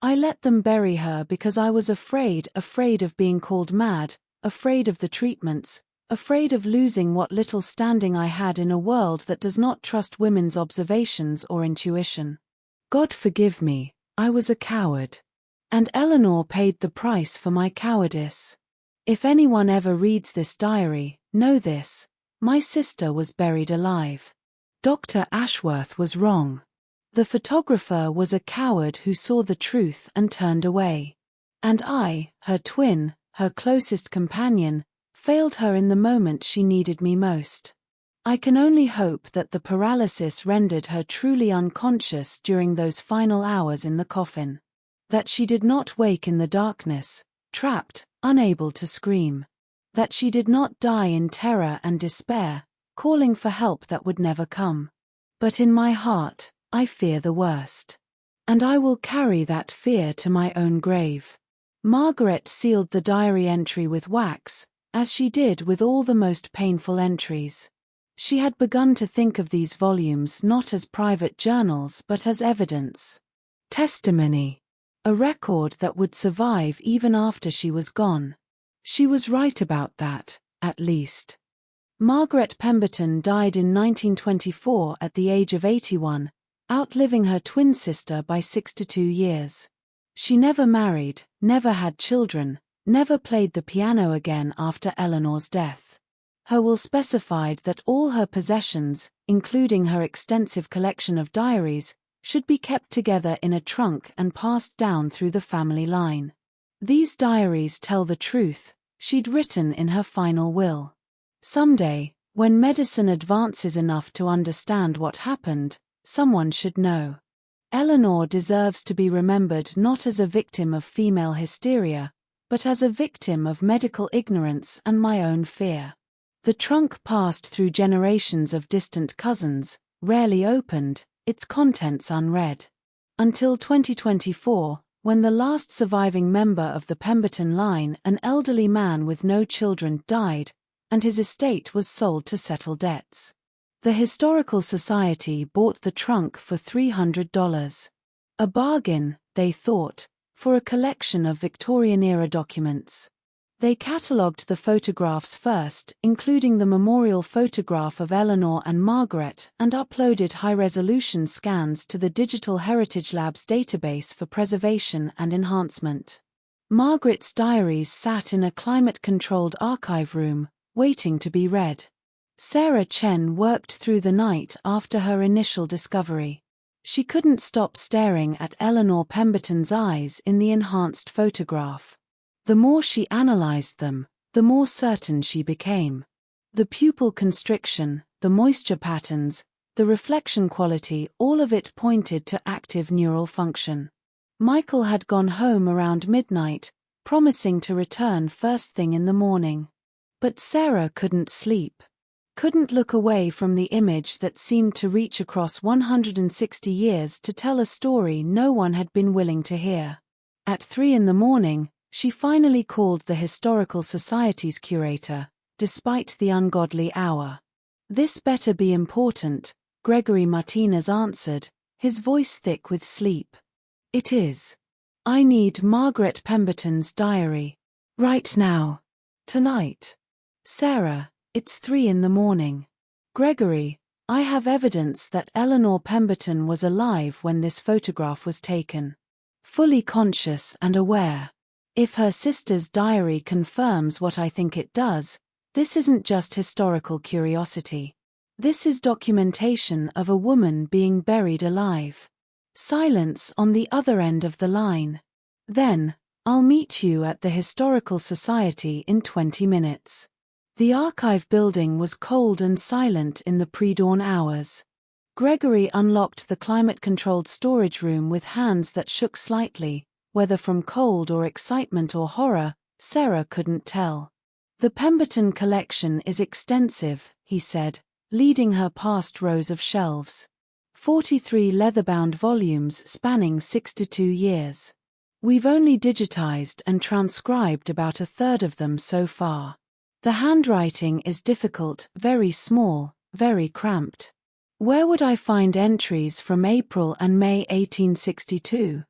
I let them bury her because I was afraid of being called mad, afraid of the treatments, afraid of losing what little standing I had in a world that does not trust women's observations or intuition. God forgive me, I was a coward. And Eleanor paid the price for my cowardice. If anyone ever reads this diary, know this: my sister was buried alive. Dr. Ashworth was wrong. The photographer was a coward who saw the truth and turned away. And I, her twin, her closest companion, failed her in the moment she needed me most. I can only hope that the paralysis rendered her truly unconscious during those final hours in the coffin. That she did not wake in the darkness, trapped, unable to scream. That she did not die in terror and despair, calling for help that would never come. But in my heart, I fear the worst. And I will carry that fear to my own grave. Margaret sealed the diary entry with wax, as she did with all the most painful entries. She had begun to think of these volumes not as private journals but as evidence. Testimony. A record that would survive even after she was gone. She was right about that, at least. Margaret Pemberton died in 1924 at the age of 81, outliving her twin sister by 62 years. She never married, never had children, never played the piano again after Eleanor's death. Her will specified that all her possessions, including her extensive collection of diaries, should be kept together in a trunk and passed down through the family line. These diaries tell the truth, she'd written in her final will. Someday, when medicine advances enough to understand what happened, someone should know. Eleanor deserves to be remembered not as a victim of female hysteria, but as a victim of medical ignorance and my own fear. The trunk passed through generations of distant cousins, rarely opened, its contents unread. Until 2024, when the last surviving member of the Pemberton line, an elderly man with no children, died, and his estate was sold to settle debts. The Historical Society bought the trunk for $300. A bargain, they thought, for a collection of Victorian-era documents. They catalogued the photographs first, including the memorial photograph of Eleanor and Margaret, and uploaded high-resolution scans to the Digital Heritage Lab's database for preservation and enhancement. Margaret's diaries sat in a climate-controlled archive room, waiting to be read. Sarah Chen worked through the night after her initial discovery. She couldn't stop staring at Eleanor Pemberton's eyes in the enhanced photograph. The more she analyzed them, the more certain she became. The pupil constriction, the moisture patterns, the reflection quality, all of it pointed to active neural function. Michael had gone home around midnight, promising to return first thing in the morning. But Sarah couldn't sleep. Couldn't look away from the image that seemed to reach across 160 years to tell a story no one had been willing to hear. At 3 a.m, she finally called the Historical Society's curator, despite the ungodly hour. "This better be important," Gregory Martinez answered, his voice thick with sleep. "It is. I need Margaret Pemberton's diary. Right now. Tonight." Sarah, it's 3 in the morning. Gregory, I have evidence that Eleanor Pemberton was alive when this photograph was taken. Fully conscious and aware. If her sister's diary confirms what I think it does, this isn't just historical curiosity. This is documentation of a woman being buried alive. Silence on the other end of the line. Then, I'll meet you at the Historical Society in 20 minutes. The archive building was cold and silent in the pre-dawn hours. Gregory unlocked the climate-controlled storage room with hands that shook slightly, whether from cold or excitement or horror, Sarah couldn't tell. The Pemberton collection is extensive, he said, leading her past rows of shelves. 43 leather-bound volumes spanning 62 years. We've only digitized and transcribed about a third of them so far. The handwriting is difficult, very small, very cramped. Where would I find entries from April and May 1862?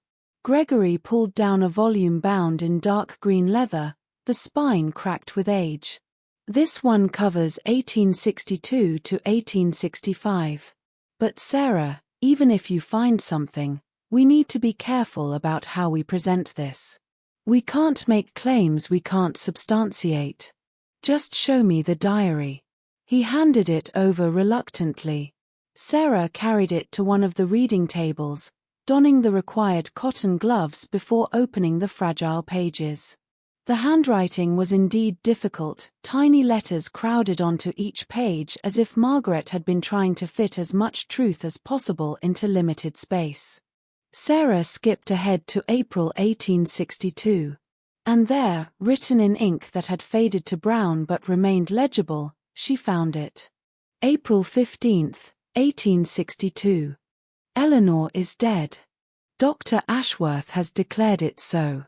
Gregory pulled down a volume bound in dark green leather, the spine cracked with age. This one covers 1862 to 1865. But Sarah, even if you find something, we need to be careful about how we present this. We can't make claims we can't substantiate. Just show me the diary. He handed it over reluctantly. Sarah carried it to one of the reading tables, donning the required cotton gloves before opening the fragile pages. The handwriting was indeed difficult, tiny letters crowded onto each page as if Margaret had been trying to fit as much truth as possible into limited space. Sarah skipped ahead to April 1862. And there, written in ink that had faded to brown but remained legible, she found it. April 15th, 1862. Eleanor is dead. Dr. Ashworth has declared it so.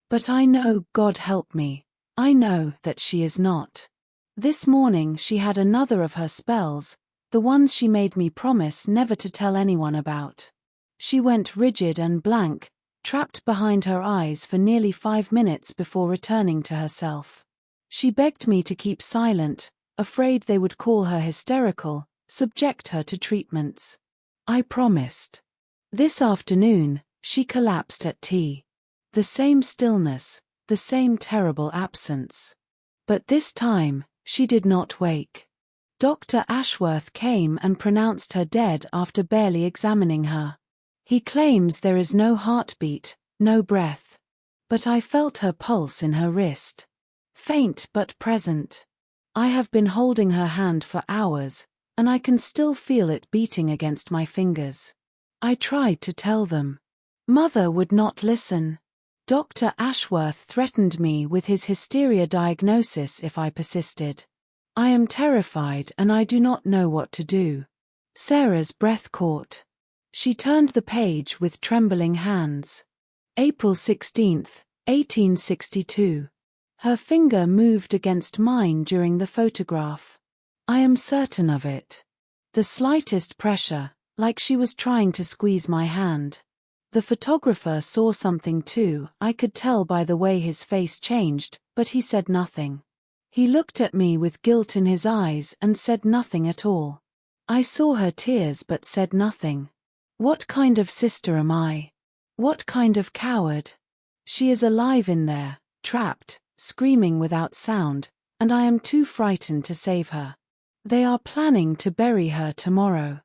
But I know, God help me, I know that she is not. This morning she had another of her spells, the ones she made me promise never to tell anyone about. She went rigid and blank, trapped behind her eyes for nearly 5 minutes before returning to herself. She begged me to keep silent, afraid they would call her hysterical, subject her to treatments. I promised. This afternoon, she collapsed at tea. The same stillness, the same terrible absence. But this time, she did not wake. Dr. Ashworth came and pronounced her dead after barely examining her. He claims there is no heartbeat, no breath. But I felt her pulse in her wrist. Faint but present. I have been holding her hand for hours, and I can still feel it beating against my fingers. I tried to tell them. Mother would not listen. Dr. Ashworth threatened me with his hysteria diagnosis if I persisted. I am terrified and I do not know what to do. Sarah's breath caught. She turned the page with trembling hands. April 16th, 1862. Her finger moved against mine during the photograph. I am certain of it. The slightest pressure, like she was trying to squeeze my hand. The photographer saw something too, I could tell by the way his face changed, but he said nothing. He looked at me with guilt in his eyes and said nothing at all. I saw her tears but said nothing. What kind of sister am I? What kind of coward? She is alive in there, trapped, screaming without sound, and I am too frightened to save her. They are planning to bury her tomorrow.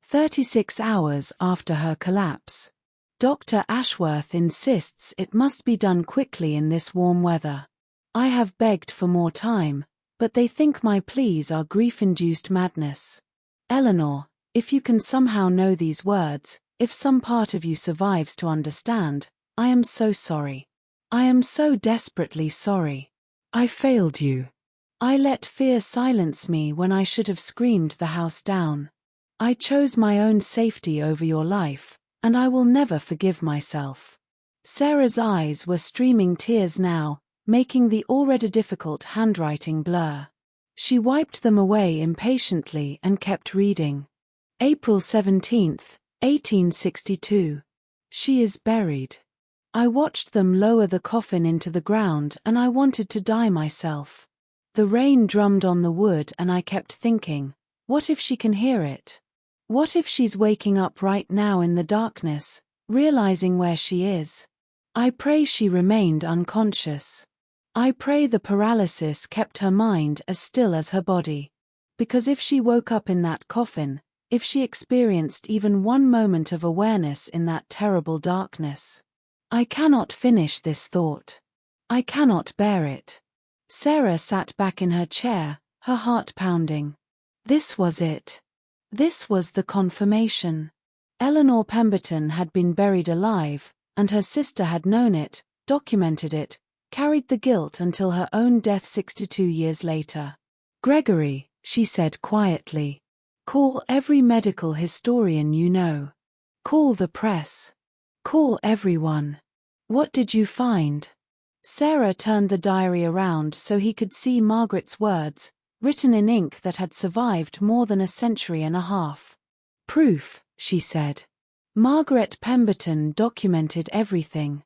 36 hours after her collapse. Dr. Ashworth insists it must be done quickly in this warm weather. I have begged for more time, but they think my pleas are grief-induced madness. Eleanor, if you can somehow know these words, if some part of you survives to understand, I am so sorry. I am so desperately sorry. I failed you. I let fear silence me when I should have screamed the house down. I chose my own safety over your life, and I will never forgive myself. Sarah's eyes were streaming tears now, making the already difficult handwriting blur. She wiped them away impatiently and kept reading. April 17th, 1862. She is buried. I watched them lower the coffin into the ground and I wanted to die myself. The rain drummed on the wood and I kept thinking, what if she can hear it? What if she's waking up right now in the darkness, realizing where she is? I pray she remained unconscious. I pray the paralysis kept her mind as still as her body. Because if she woke up in that coffin, if she experienced even one moment of awareness in that terrible darkness. I cannot finish this thought. I cannot bear it. Sarah sat back in her chair, her heart pounding. This was it. This was the confirmation. Eleanor Pemberton had been buried alive, and her sister had known it, documented it, carried the guilt until her own death 62 years later. Gregory, she said quietly. Call every medical historian you know. Call the press. Call everyone. What did you find? Sarah turned the diary around so he could see Margaret's words, written in ink that had survived more than a century and a half. Proof, she said. Margaret Pemberton documented everything.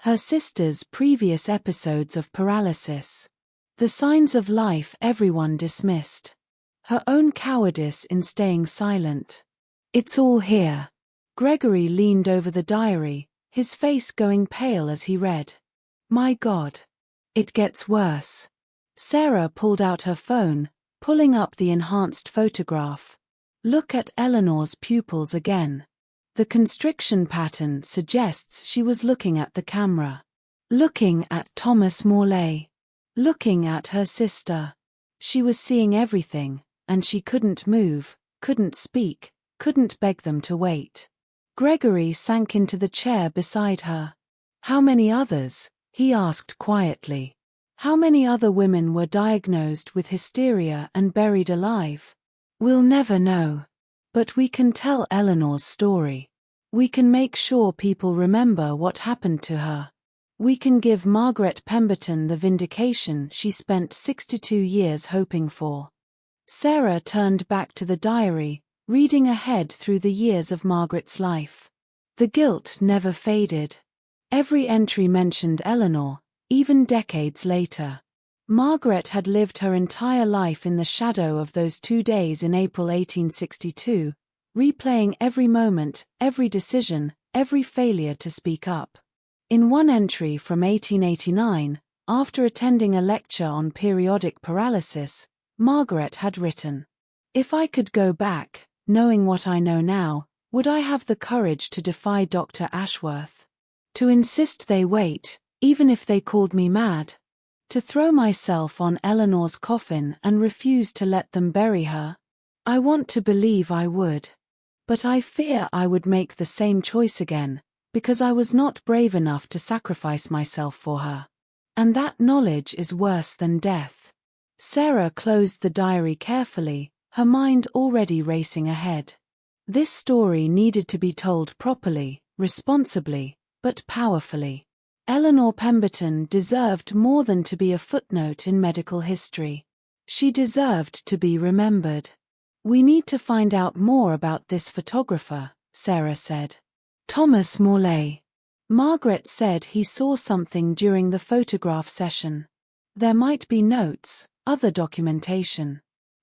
Her sister's previous episodes of paralysis. The signs of life everyone dismissed. Her own cowardice in staying silent. It's all here. Gregory leaned over the diary, his face going pale as he read. My God. It gets worse. Sarah pulled out her phone, pulling up the enhanced photograph. Look at Eleanor's pupils again. The constriction pattern suggests she was looking at the camera. Looking at Thomas Morley. Looking at her sister. She was seeing everything, and she couldn't move, couldn't speak, couldn't beg them to wait. Gregory sank into the chair beside her. How many others? He asked quietly. How many other women were diagnosed with hysteria and buried alive? We'll never know. But we can tell Eleanor's story. We can make sure people remember what happened to her. We can give Margaret Pemberton the vindication she spent 62 years hoping for. Sarah turned back to the diary, reading ahead through the years of Margaret's life. The guilt never faded. Every entry mentioned Eleanor, even decades later. Margaret had lived her entire life in the shadow of those 2 days in April 1862, replaying every moment, every decision, every failure to speak up. In one entry from 1889, after attending a lecture on periodic paralysis, Margaret had written, "If I could go back, knowing what I know now, would I have the courage to defy Dr. Ashworth? To insist they wait, even if they called me mad? To throw myself on Eleanor's coffin and refuse to let them bury her? I want to believe I would. But I fear I would make the same choice again, because I was not brave enough to sacrifice myself for her. And that knowledge is worse than death." Sarah closed the diary carefully, her mind already racing ahead. This story needed to be told properly, responsibly, but powerfully. Eleanor Pemberton deserved more than to be a footnote in medical history. She deserved to be remembered. "We need to find out more about this photographer," Sarah said. "Thomas Morley." Margaret said he saw something during the photograph session. There might be notes, other documentation.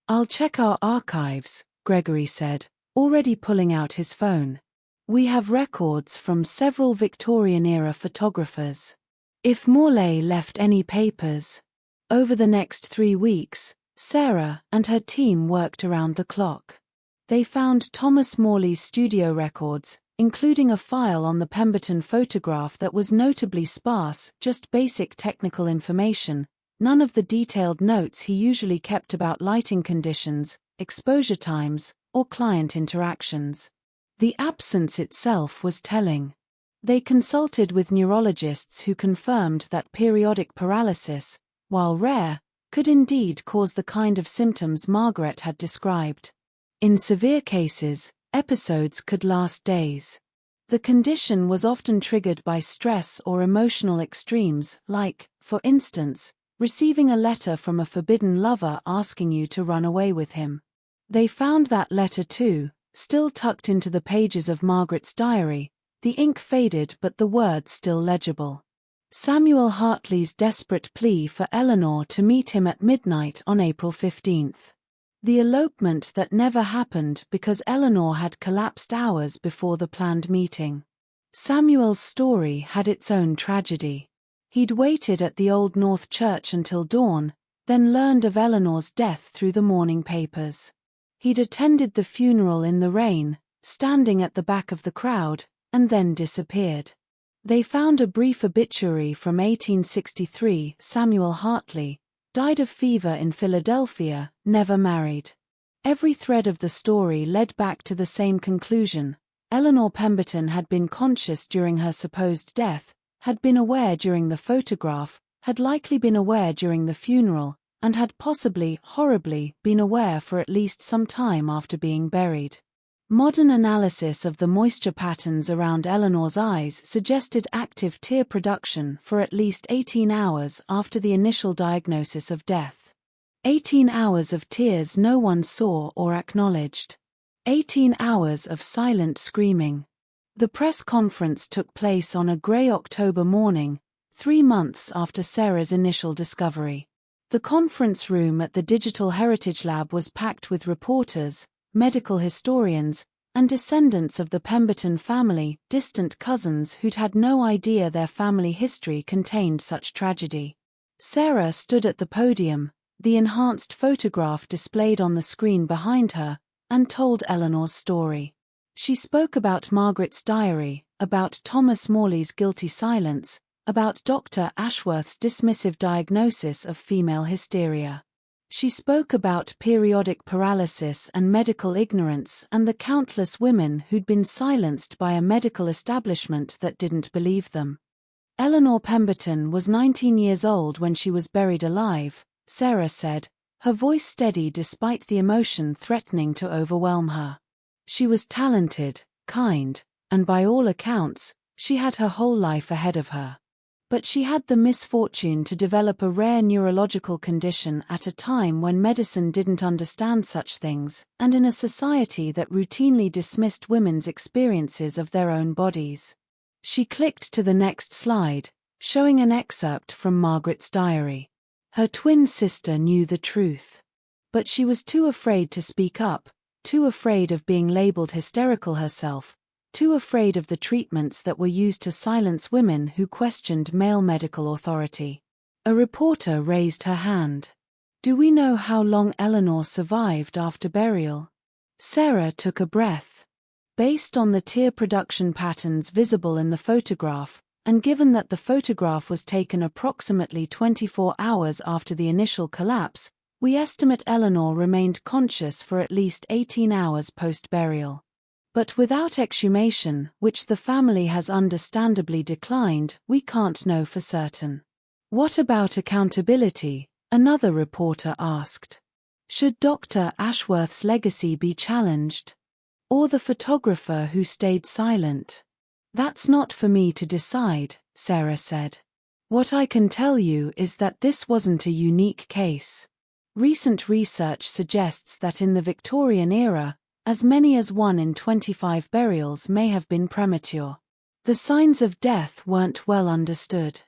"I'll check our archives," Gregory said, already pulling out his phone. "We have records from several Victorian-era photographers. If Morley left any papers." Over the next 3 weeks, Sarah and her team worked around the clock. They found Thomas Morley's studio records, including a file on the Pemberton photograph that was notably sparse, just basic technical information, none of the detailed notes he usually kept about lighting conditions, exposure times, or client interactions. The absence itself was telling. They consulted with neurologists who confirmed that periodic paralysis, while rare, could indeed cause the kind of symptoms Margaret had described. In severe cases, episodes could last days. The condition was often triggered by stress or emotional extremes, like, for instance, receiving a letter from a forbidden lover asking you to run away with him. They found that letter too, still tucked into the pages of Margaret's diary, the ink faded but the words still legible. Samuel Hartley's desperate plea for Eleanor to meet him at midnight on April 15. The elopement that never happened because Eleanor had collapsed hours before the planned meeting. Samuel's story had its own tragedy. He'd waited at the Old North Church until dawn, then learned of Eleanor's death through the morning papers. He'd attended the funeral in the rain, standing at the back of the crowd, and then disappeared. They found a brief obituary from 1863. Samuel Hartley died of fever in Philadelphia, never married. Every thread of the story led back to the same conclusion. Eleanor Pemberton had been conscious during her supposed death, had been aware during the photograph, had likely been aware during the funeral, and had possibly, horribly, been aware for at least some time after being buried. Modern analysis of the moisture patterns around Eleanor's eyes suggested active tear production for at least 18 hours after the initial diagnosis of death. 18 hours of tears no one saw or acknowledged. 18 hours of silent screaming. The press conference took place on a grey October morning, 3 months after Sarah's initial discovery. The conference room at the Digital Heritage Lab was packed with reporters, medical historians, and descendants of the Pemberton family, distant cousins who'd had no idea their family history contained such tragedy. Sarah stood at the podium, the enhanced photograph displayed on the screen behind her, and told Eleanor's story. She spoke about Margaret's diary, about Thomas Morley's guilty silence, about Dr. Ashworth's dismissive diagnosis of female hysteria. She spoke about periodic paralysis and medical ignorance and the countless women who'd been silenced by a medical establishment that didn't believe them. Eleanor Pemberton was 19 years old when she was buried alive, Sarah said, her voice steady despite the emotion threatening to overwhelm her. She was talented, kind, and by all accounts, she had her whole life ahead of her. But she had the misfortune to develop a rare neurological condition at a time when medicine didn't understand such things, and in a society that routinely dismissed women's experiences of their own bodies. She clicked to the next slide, showing an excerpt from Margaret's diary. Her twin sister knew the truth. But she was too afraid to speak up, too afraid of being labeled hysterical herself, too afraid of the treatments that were used to silence women who questioned male medical authority. A reporter raised her hand. "Do we know how long Eleanor survived after burial?" Sarah took a breath. Based on the tear production patterns visible in the photograph, and given that the photograph was taken approximately 24 hours after the initial collapse, we estimate Eleanor remained conscious for at least 18 hours post-burial. But without exhumation, which the family has understandably declined, we can't know for certain. What about accountability? Another reporter asked. Should Dr. Ashworth's legacy be challenged? Or the photographer who stayed silent? That's not for me to decide, Sarah said. What I can tell you is that this wasn't a unique case. Recent research suggests that in the Victorian era, as many as 1 in 25 burials may have been premature. The signs of death weren't well understood.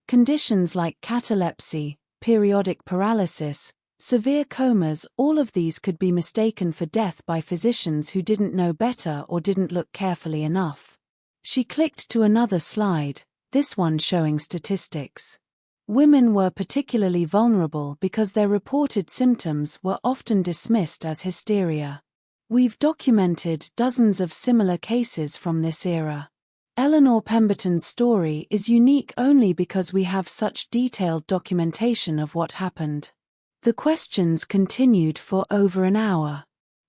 Conditions like catalepsy, periodic paralysis, severe comas, all of these could be mistaken for death by physicians who didn't know better or didn't look carefully enough. She clicked to another slide, this one showing statistics. Women were particularly vulnerable because their reported symptoms were often dismissed as hysteria. We've documented dozens of similar cases from this era. Eleanor Pemberton's story is unique only because we have such detailed documentation of what happened. The questions continued for over an hour.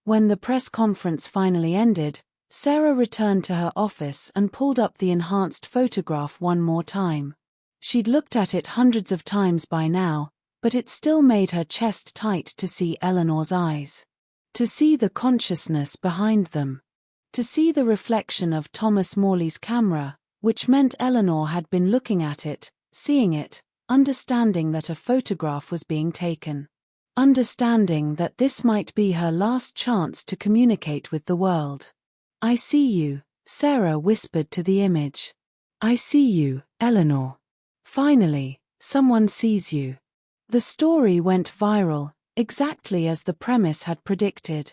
When the press conference finally ended, Sarah returned to her office and pulled up the enhanced photograph one more time. She'd looked at it hundreds of times by now, but it still made her chest tight to see Eleanor's eyes. To see the consciousness behind them. To see the reflection of Thomas Morley's camera, which meant Eleanor had been looking at it, seeing it, understanding that a photograph was being taken. Understanding that this might be her last chance to communicate with the world. "I see you," Sarah whispered to the image. "I see you, Eleanor." Finally, someone sees you. The story went viral, exactly as the premise had predicted.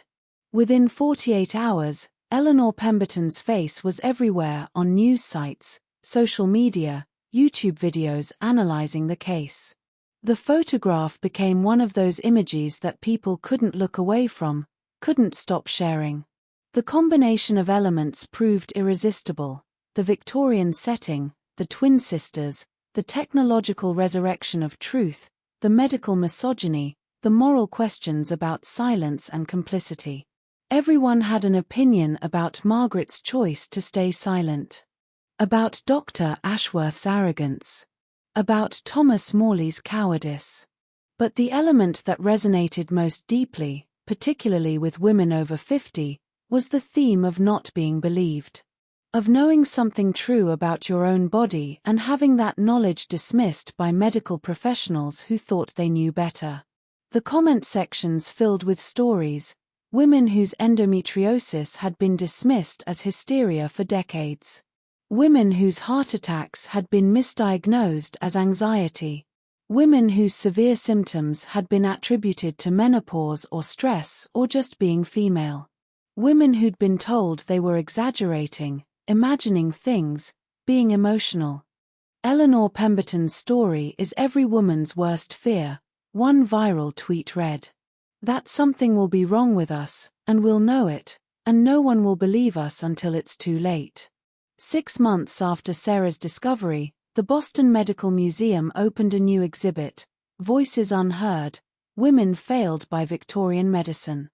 Within 48 hours, Eleanor Pemberton's face was everywhere on news sites, social media, YouTube videos analyzing the case. The photograph became one of those images that people couldn't look away from, couldn't stop sharing. The combination of elements proved irresistible: the Victorian setting, the twin sisters, the technological resurrection of truth, the medical misogyny, the moral questions about silence and complicity. Everyone had an opinion about Margaret's choice to stay silent. About Dr. Ashworth's arrogance. About Thomas Morley's cowardice. But the element that resonated most deeply, particularly with women over 50, was the theme of not being believed. Of knowing something true about your own body and having that knowledge dismissed by medical professionals who thought they knew better. The comment sections filled with stories, women whose endometriosis had been dismissed as hysteria for decades. Women whose heart attacks had been misdiagnosed as anxiety. Women whose severe symptoms had been attributed to menopause or stress or just being female. Women who'd been told they were exaggerating, imagining things, being emotional. Eleanor Pemberton's story is every woman's worst fear, one viral tweet read. That something will be wrong with us, and we'll know it, and no one will believe us until it's too late. 6 months after Sarah's discovery, the Boston Medical Museum opened a new exhibit, Voices Unheard, Women Failed by Victorian Medicine.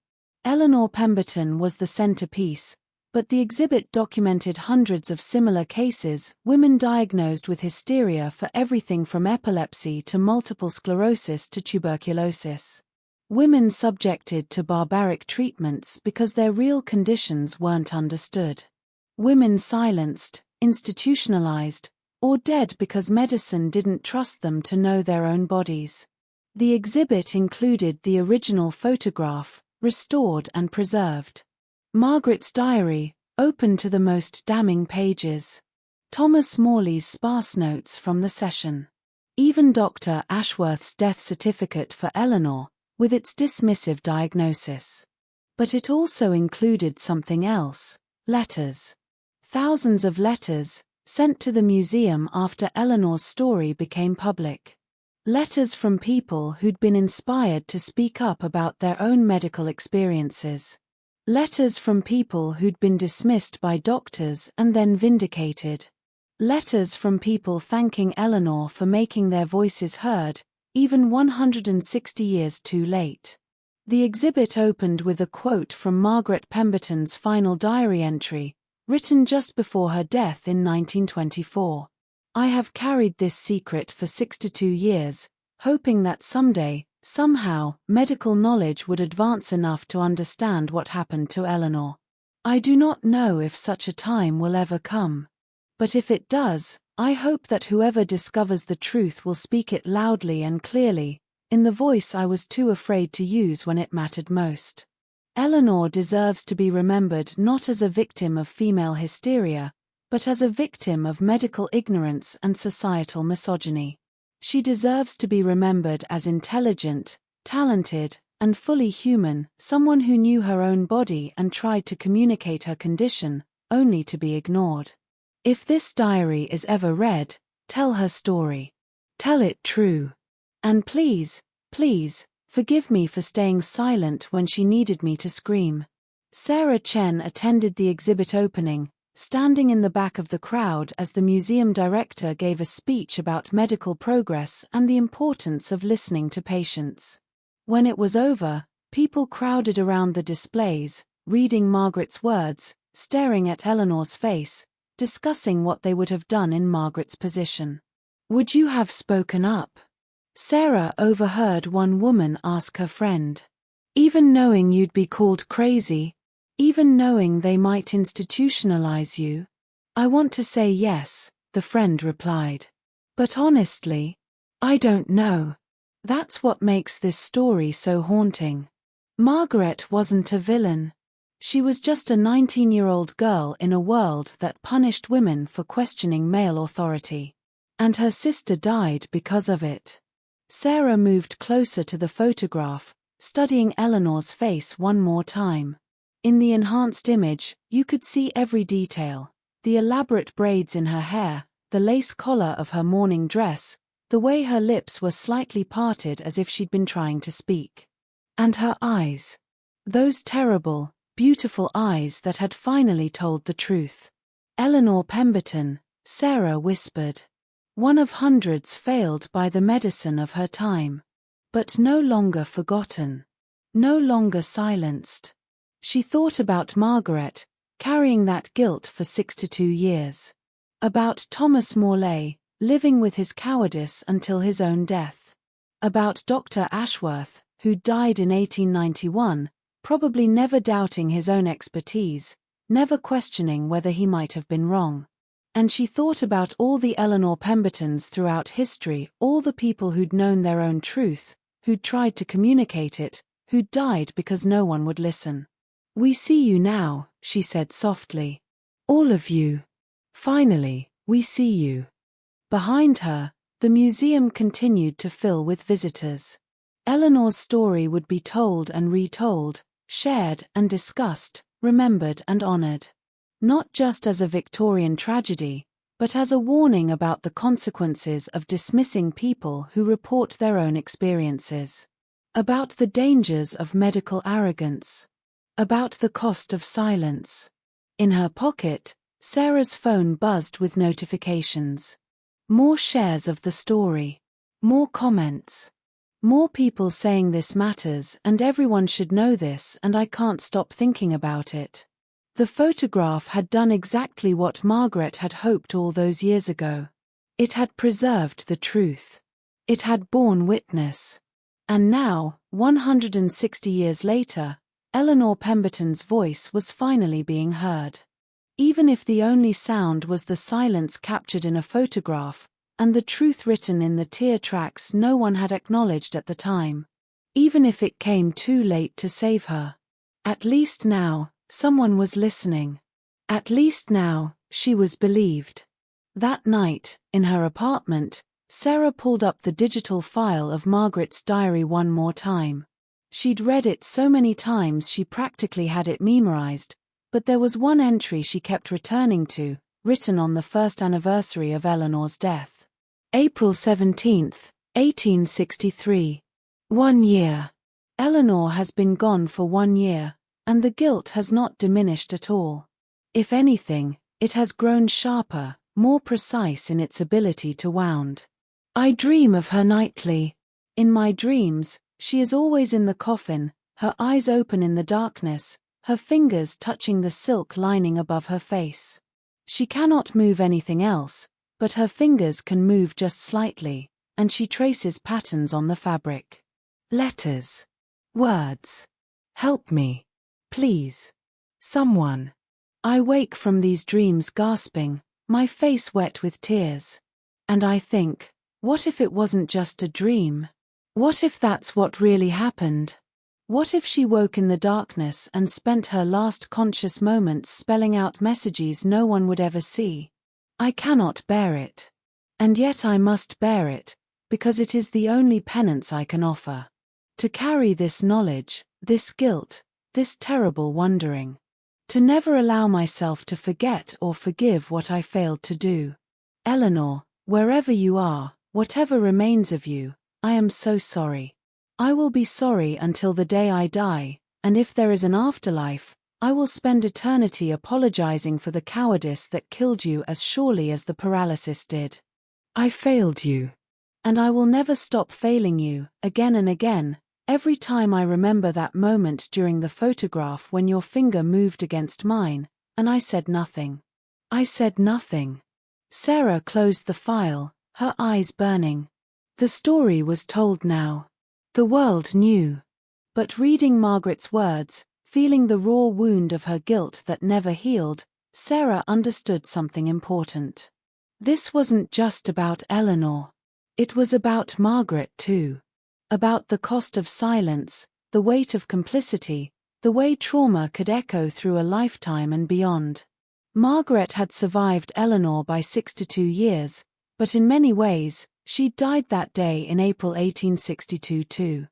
Eleanor Pemberton was the centerpiece, but the exhibit documented hundreds of similar cases, women diagnosed with hysteria for everything from epilepsy to multiple sclerosis to tuberculosis. Women subjected to barbaric treatments because their real conditions weren't understood. Women silenced, institutionalized, or dead because medicine didn't trust them to know their own bodies. The exhibit included the original photograph, restored and preserved. Margaret's diary, open to the most damning pages. Thomas Morley's sparse notes from the session. Even Dr. Ashworth's death certificate for Eleanor, with its dismissive diagnosis. But it also included something else: letters. Thousands of letters, sent to the museum after Eleanor's story became public. Letters from people who'd been inspired to speak up about their own medical experiences. Letters from people who'd been dismissed by doctors and then vindicated. Letters from people thanking Eleanor for making their voices heard, even 160 years too late. The exhibit opened with a quote from Margaret Pemberton's final diary entry, written just before her death in 1924. "I have carried this secret for 62 years, hoping that someday, somehow, medical knowledge would advance enough to understand what happened to Eleanor. I do not know if such a time will ever come. But if it does, I hope that whoever discovers the truth will speak it loudly and clearly, in the voice I was too afraid to use when it mattered most." Eleanor deserves to be remembered not as a victim of female hysteria, but as a victim of medical ignorance and societal misogyny. She deserves to be remembered as intelligent, talented, and fully human, someone who knew her own body and tried to communicate her condition, only to be ignored. If this diary is ever read, tell her story. Tell it true. And please, please, forgive me for staying silent when she needed me to scream. Sarah Chen attended the exhibit opening, standing in the back of the crowd as the museum director gave a speech about medical progress and the importance of listening to patients. When it was over, people crowded around the displays, reading Margaret's words, staring at Eleanor's face, discussing what they would have done in Margaret's position. "Would you have spoken up?" Sarah overheard one woman ask her friend. "Even knowing you'd be called crazy? Even knowing they might institutionalize you?" "I want to say yes," the friend replied. "But honestly, I don't know." That's what makes this story so haunting. Margaret wasn't a villain. She was just a 19-year-old girl in a world that punished women for questioning male authority. And her sister died because of it. Sarah moved closer to the photograph, studying Eleanor's face one more time. In the enhanced image, you could see every detail: the elaborate braids in her hair, the lace collar of her mourning dress, the way her lips were slightly parted as if she'd been trying to speak. And her eyes. Those terrible, beautiful eyes that had finally told the truth. Eleanor Pemberton, Sarah whispered. One of hundreds failed by the medicine of her time. But no longer forgotten. No longer silenced. She thought about Margaret, carrying that guilt for 62 years. About Thomas Morley, living with his cowardice until his own death. About Dr. Ashworth, who died in 1891, probably never doubting his own expertise, never questioning whether he might have been wrong. And she thought about all the Eleanor Pembertons throughout history, all the people who'd known their own truth, who'd tried to communicate it, who'd died because no one would listen. "We see you now," she said softly. "All of you. Finally, we see you." Behind her, the museum continued to fill with visitors. Eleanor's story would be told and retold, shared and discussed, remembered and honored. Not just as a Victorian tragedy, but as a warning about the consequences of dismissing people who report their own experiences. About the dangers of medical arrogance. About the cost of silence. In her pocket, Sarah's phone buzzed with notifications. More shares of the story. More comments. More people saying this matters and everyone should know this and I can't stop thinking about it. The photograph had done exactly what Margaret had hoped all those years ago. It had preserved the truth. It had borne witness. And now, 160 years later, Eleanor Pemberton's voice was finally being heard. Even if the only sound was the silence captured in a photograph, and the truth written in the tear tracks no one had acknowledged at the time. Even if it came too late to save her. At least now, someone was listening. At least now, she was believed. That night, in her apartment, Sarah pulled up the digital file of Margaret's diary one more time. She'd read it so many times she practically had it memorized, but there was one entry she kept returning to, written on the first anniversary of Eleanor's death. April 17, 1863. 1 year. Eleanor has been gone for 1 year, and the guilt has not diminished at all. If anything, it has grown sharper, more precise in its ability to wound. I dream of her nightly. In my dreams, she is always in the coffin, her eyes open in the darkness, her fingers touching the silk lining above her face. She cannot move anything else, but her fingers can move just slightly, and she traces patterns on the fabric. Letters. Words. Help me. Please. Someone. I wake from these dreams gasping, my face wet with tears. And I think, what if it wasn't just a dream? What if that's what really happened? What if she woke in the darkness and spent her last conscious moments spelling out messages no one would ever see? I cannot bear it. And yet I must bear it, because it is the only penance I can offer. To carry this knowledge, this guilt, this terrible wondering. To never allow myself to forget or forgive what I failed to do. Eleanor, wherever you are, whatever remains of you, I am so sorry. I will be sorry until the day I die, and if there is an afterlife, I will spend eternity apologizing for the cowardice that killed you as surely as the paralysis did. I failed you. And I will never stop failing you, again and again, every time I remember that moment during the photograph when your finger moved against mine, and I said nothing. I said nothing. Sarah closed the file, her eyes burning. The story was told now. The world knew. But reading Margaret's words, feeling the raw wound of her guilt that never healed, Sarah understood something important. This wasn't just about Eleanor. It was about Margaret too. About the cost of silence, the weight of complicity, the way trauma could echo through a lifetime and beyond. Margaret had survived Eleanor by 62 years, But in many ways, she'd died that day in April 1862 too.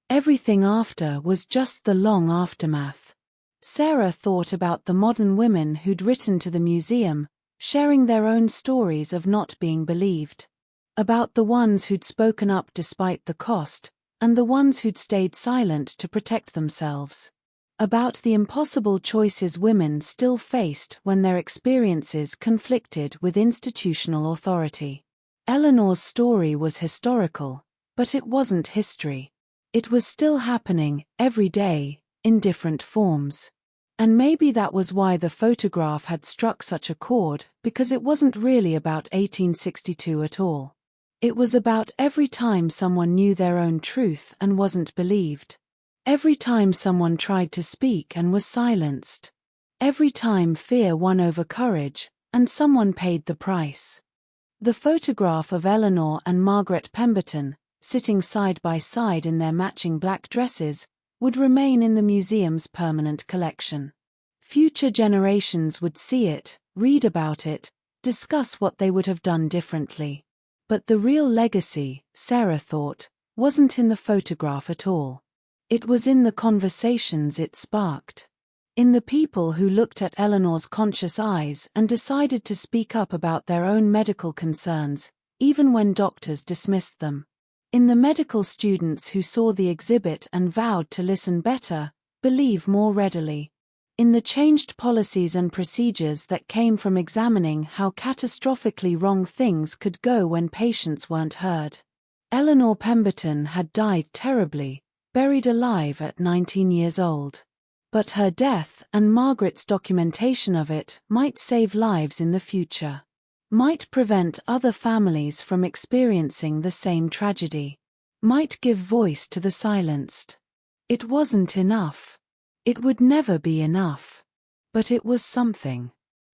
Everything after was just the long aftermath. Sarah thought about the modern women who'd written to the museum, sharing their own stories of not being believed. About the ones who'd spoken up despite the cost, and the ones who'd stayed silent to protect themselves. About the impossible choices women still faced when their experiences conflicted with institutional authority. Eleanor's story was historical, but it wasn't history. It was still happening, every day, in different forms. And maybe that was why the photograph had struck such a chord, because it wasn't really about 1862 at all. It was about every time someone knew their own truth and wasn't believed. Every time someone tried to speak and was silenced. Every time fear won over courage, and someone paid the price. The photograph of Eleanor and Margaret Pemberton, sitting side by side in their matching black dresses, would remain in the museum's permanent collection. Future generations would see it, read about it, discuss what they would have done differently. But the real legacy, Sarah thought, wasn't in the photograph at all. It was in the conversations it sparked. In the people who looked at Eleanor's conscious eyes and decided to speak up about their own medical concerns, even when doctors dismissed them. In the medical students who saw the exhibit and vowed to listen better, believe more readily. In the changed policies and procedures that came from examining how catastrophically wrong things could go when patients weren't heard. Eleanor Pemberton had died terribly, buried alive at 19 years old. But her death and Margaret's documentation of it might save lives in the future. Might prevent other families from experiencing the same tragedy. Might give voice to the silenced. It wasn't enough. It would never be enough. But it was something.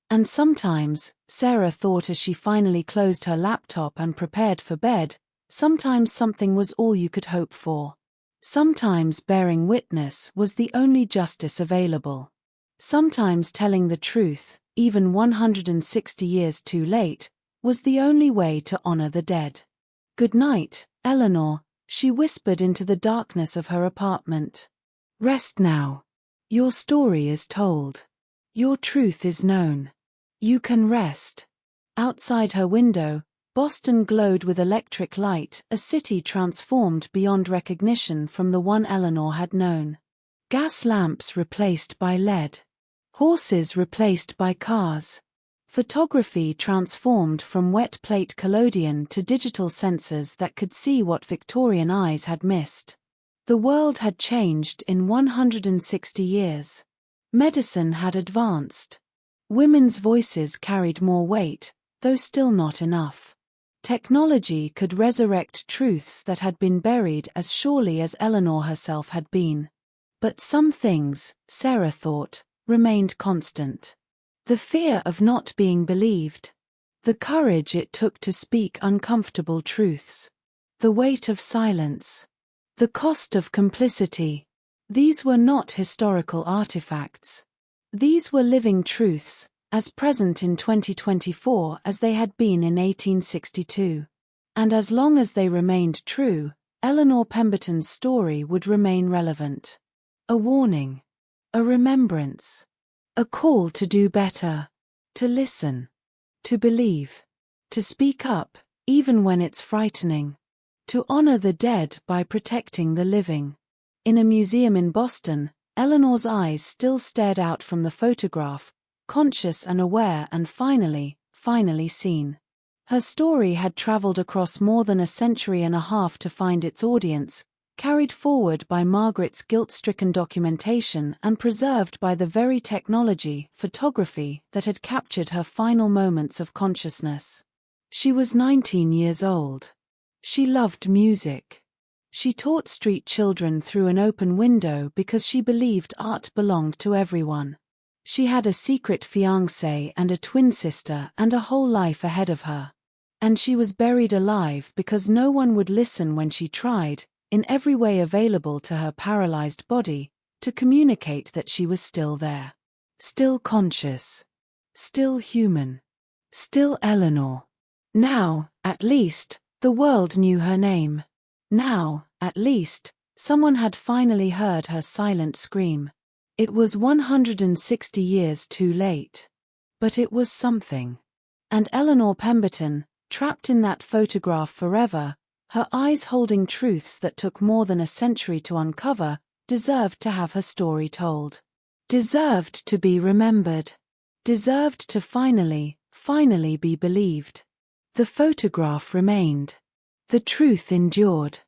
And sometimes, Sarah thought as she finally closed her laptop and prepared for bed, sometimes something was all you could hope for. Sometimes bearing witness was the only justice available. Sometimes telling the truth, even 160 years too late, was the only way to honor the dead. "Good night, Eleanor," she whispered into the darkness of her apartment. "Rest now. Your story is told. Your truth is known. You can rest." Outside her window, Boston glowed with electric light, a city transformed beyond recognition from the one Eleanor had known. Gas lamps replaced by LED. Horses replaced by cars. Photography transformed from wet plate collodion to digital sensors that could see what Victorian eyes had missed. The world had changed in 160 years. Medicine had advanced. Women's voices carried more weight, though still not enough. Technology could resurrect truths that had been buried as surely as Eleanor herself had been. But some things, Sarah thought, remained constant. The fear of not being believed. The courage it took to speak uncomfortable truths. The weight of silence. The cost of complicity. These were not historical artifacts. These were living truths, as present in 2024 as they had been in 1862. And as long as they remained true, Eleanor Pemberton's story would remain relevant. A warning. A remembrance. A call to do better. To listen. To believe. To speak up, even when it's frightening. To honor the dead by protecting the living. In a museum in Boston, Eleanor's eyes still stared out from the photograph, conscious and aware and finally seen. Her story had traveled across more than a century and a half to find its audience, carried forward by Margaret's guilt-stricken documentation and preserved by the very technology, photography, that had captured her final moments of consciousness. She was 19 years old. She loved music. She taught street children through an open window because she believed art belonged to everyone. She had a secret fiancé and a twin sister and a whole life ahead of her. And she was buried alive because no one would listen when she tried, in every way available to her paralyzed body, to communicate that she was still there. Still conscious. Still human. Still Eleanor. Now, At least, the world knew her name. Now, at least, someone had finally heard her silent scream. It was 160 years too late. But it was something. And Eleanor Pemberton, trapped in that photograph forever, her eyes holding truths that took more than a century to uncover, deserved to have her story told. Deserved to be remembered. Deserved to finally be believed. The photograph remained. The truth endured.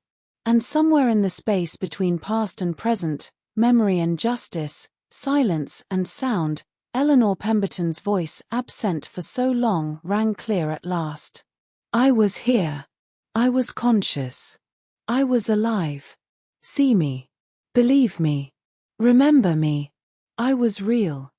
And somewhere in the space between past and present, memory and justice, silence and sound, Eleanor Pemberton's voice, absent for so long, rang clear at last. I was here. I was conscious. I was alive. See me. Believe me. Remember me. I was real.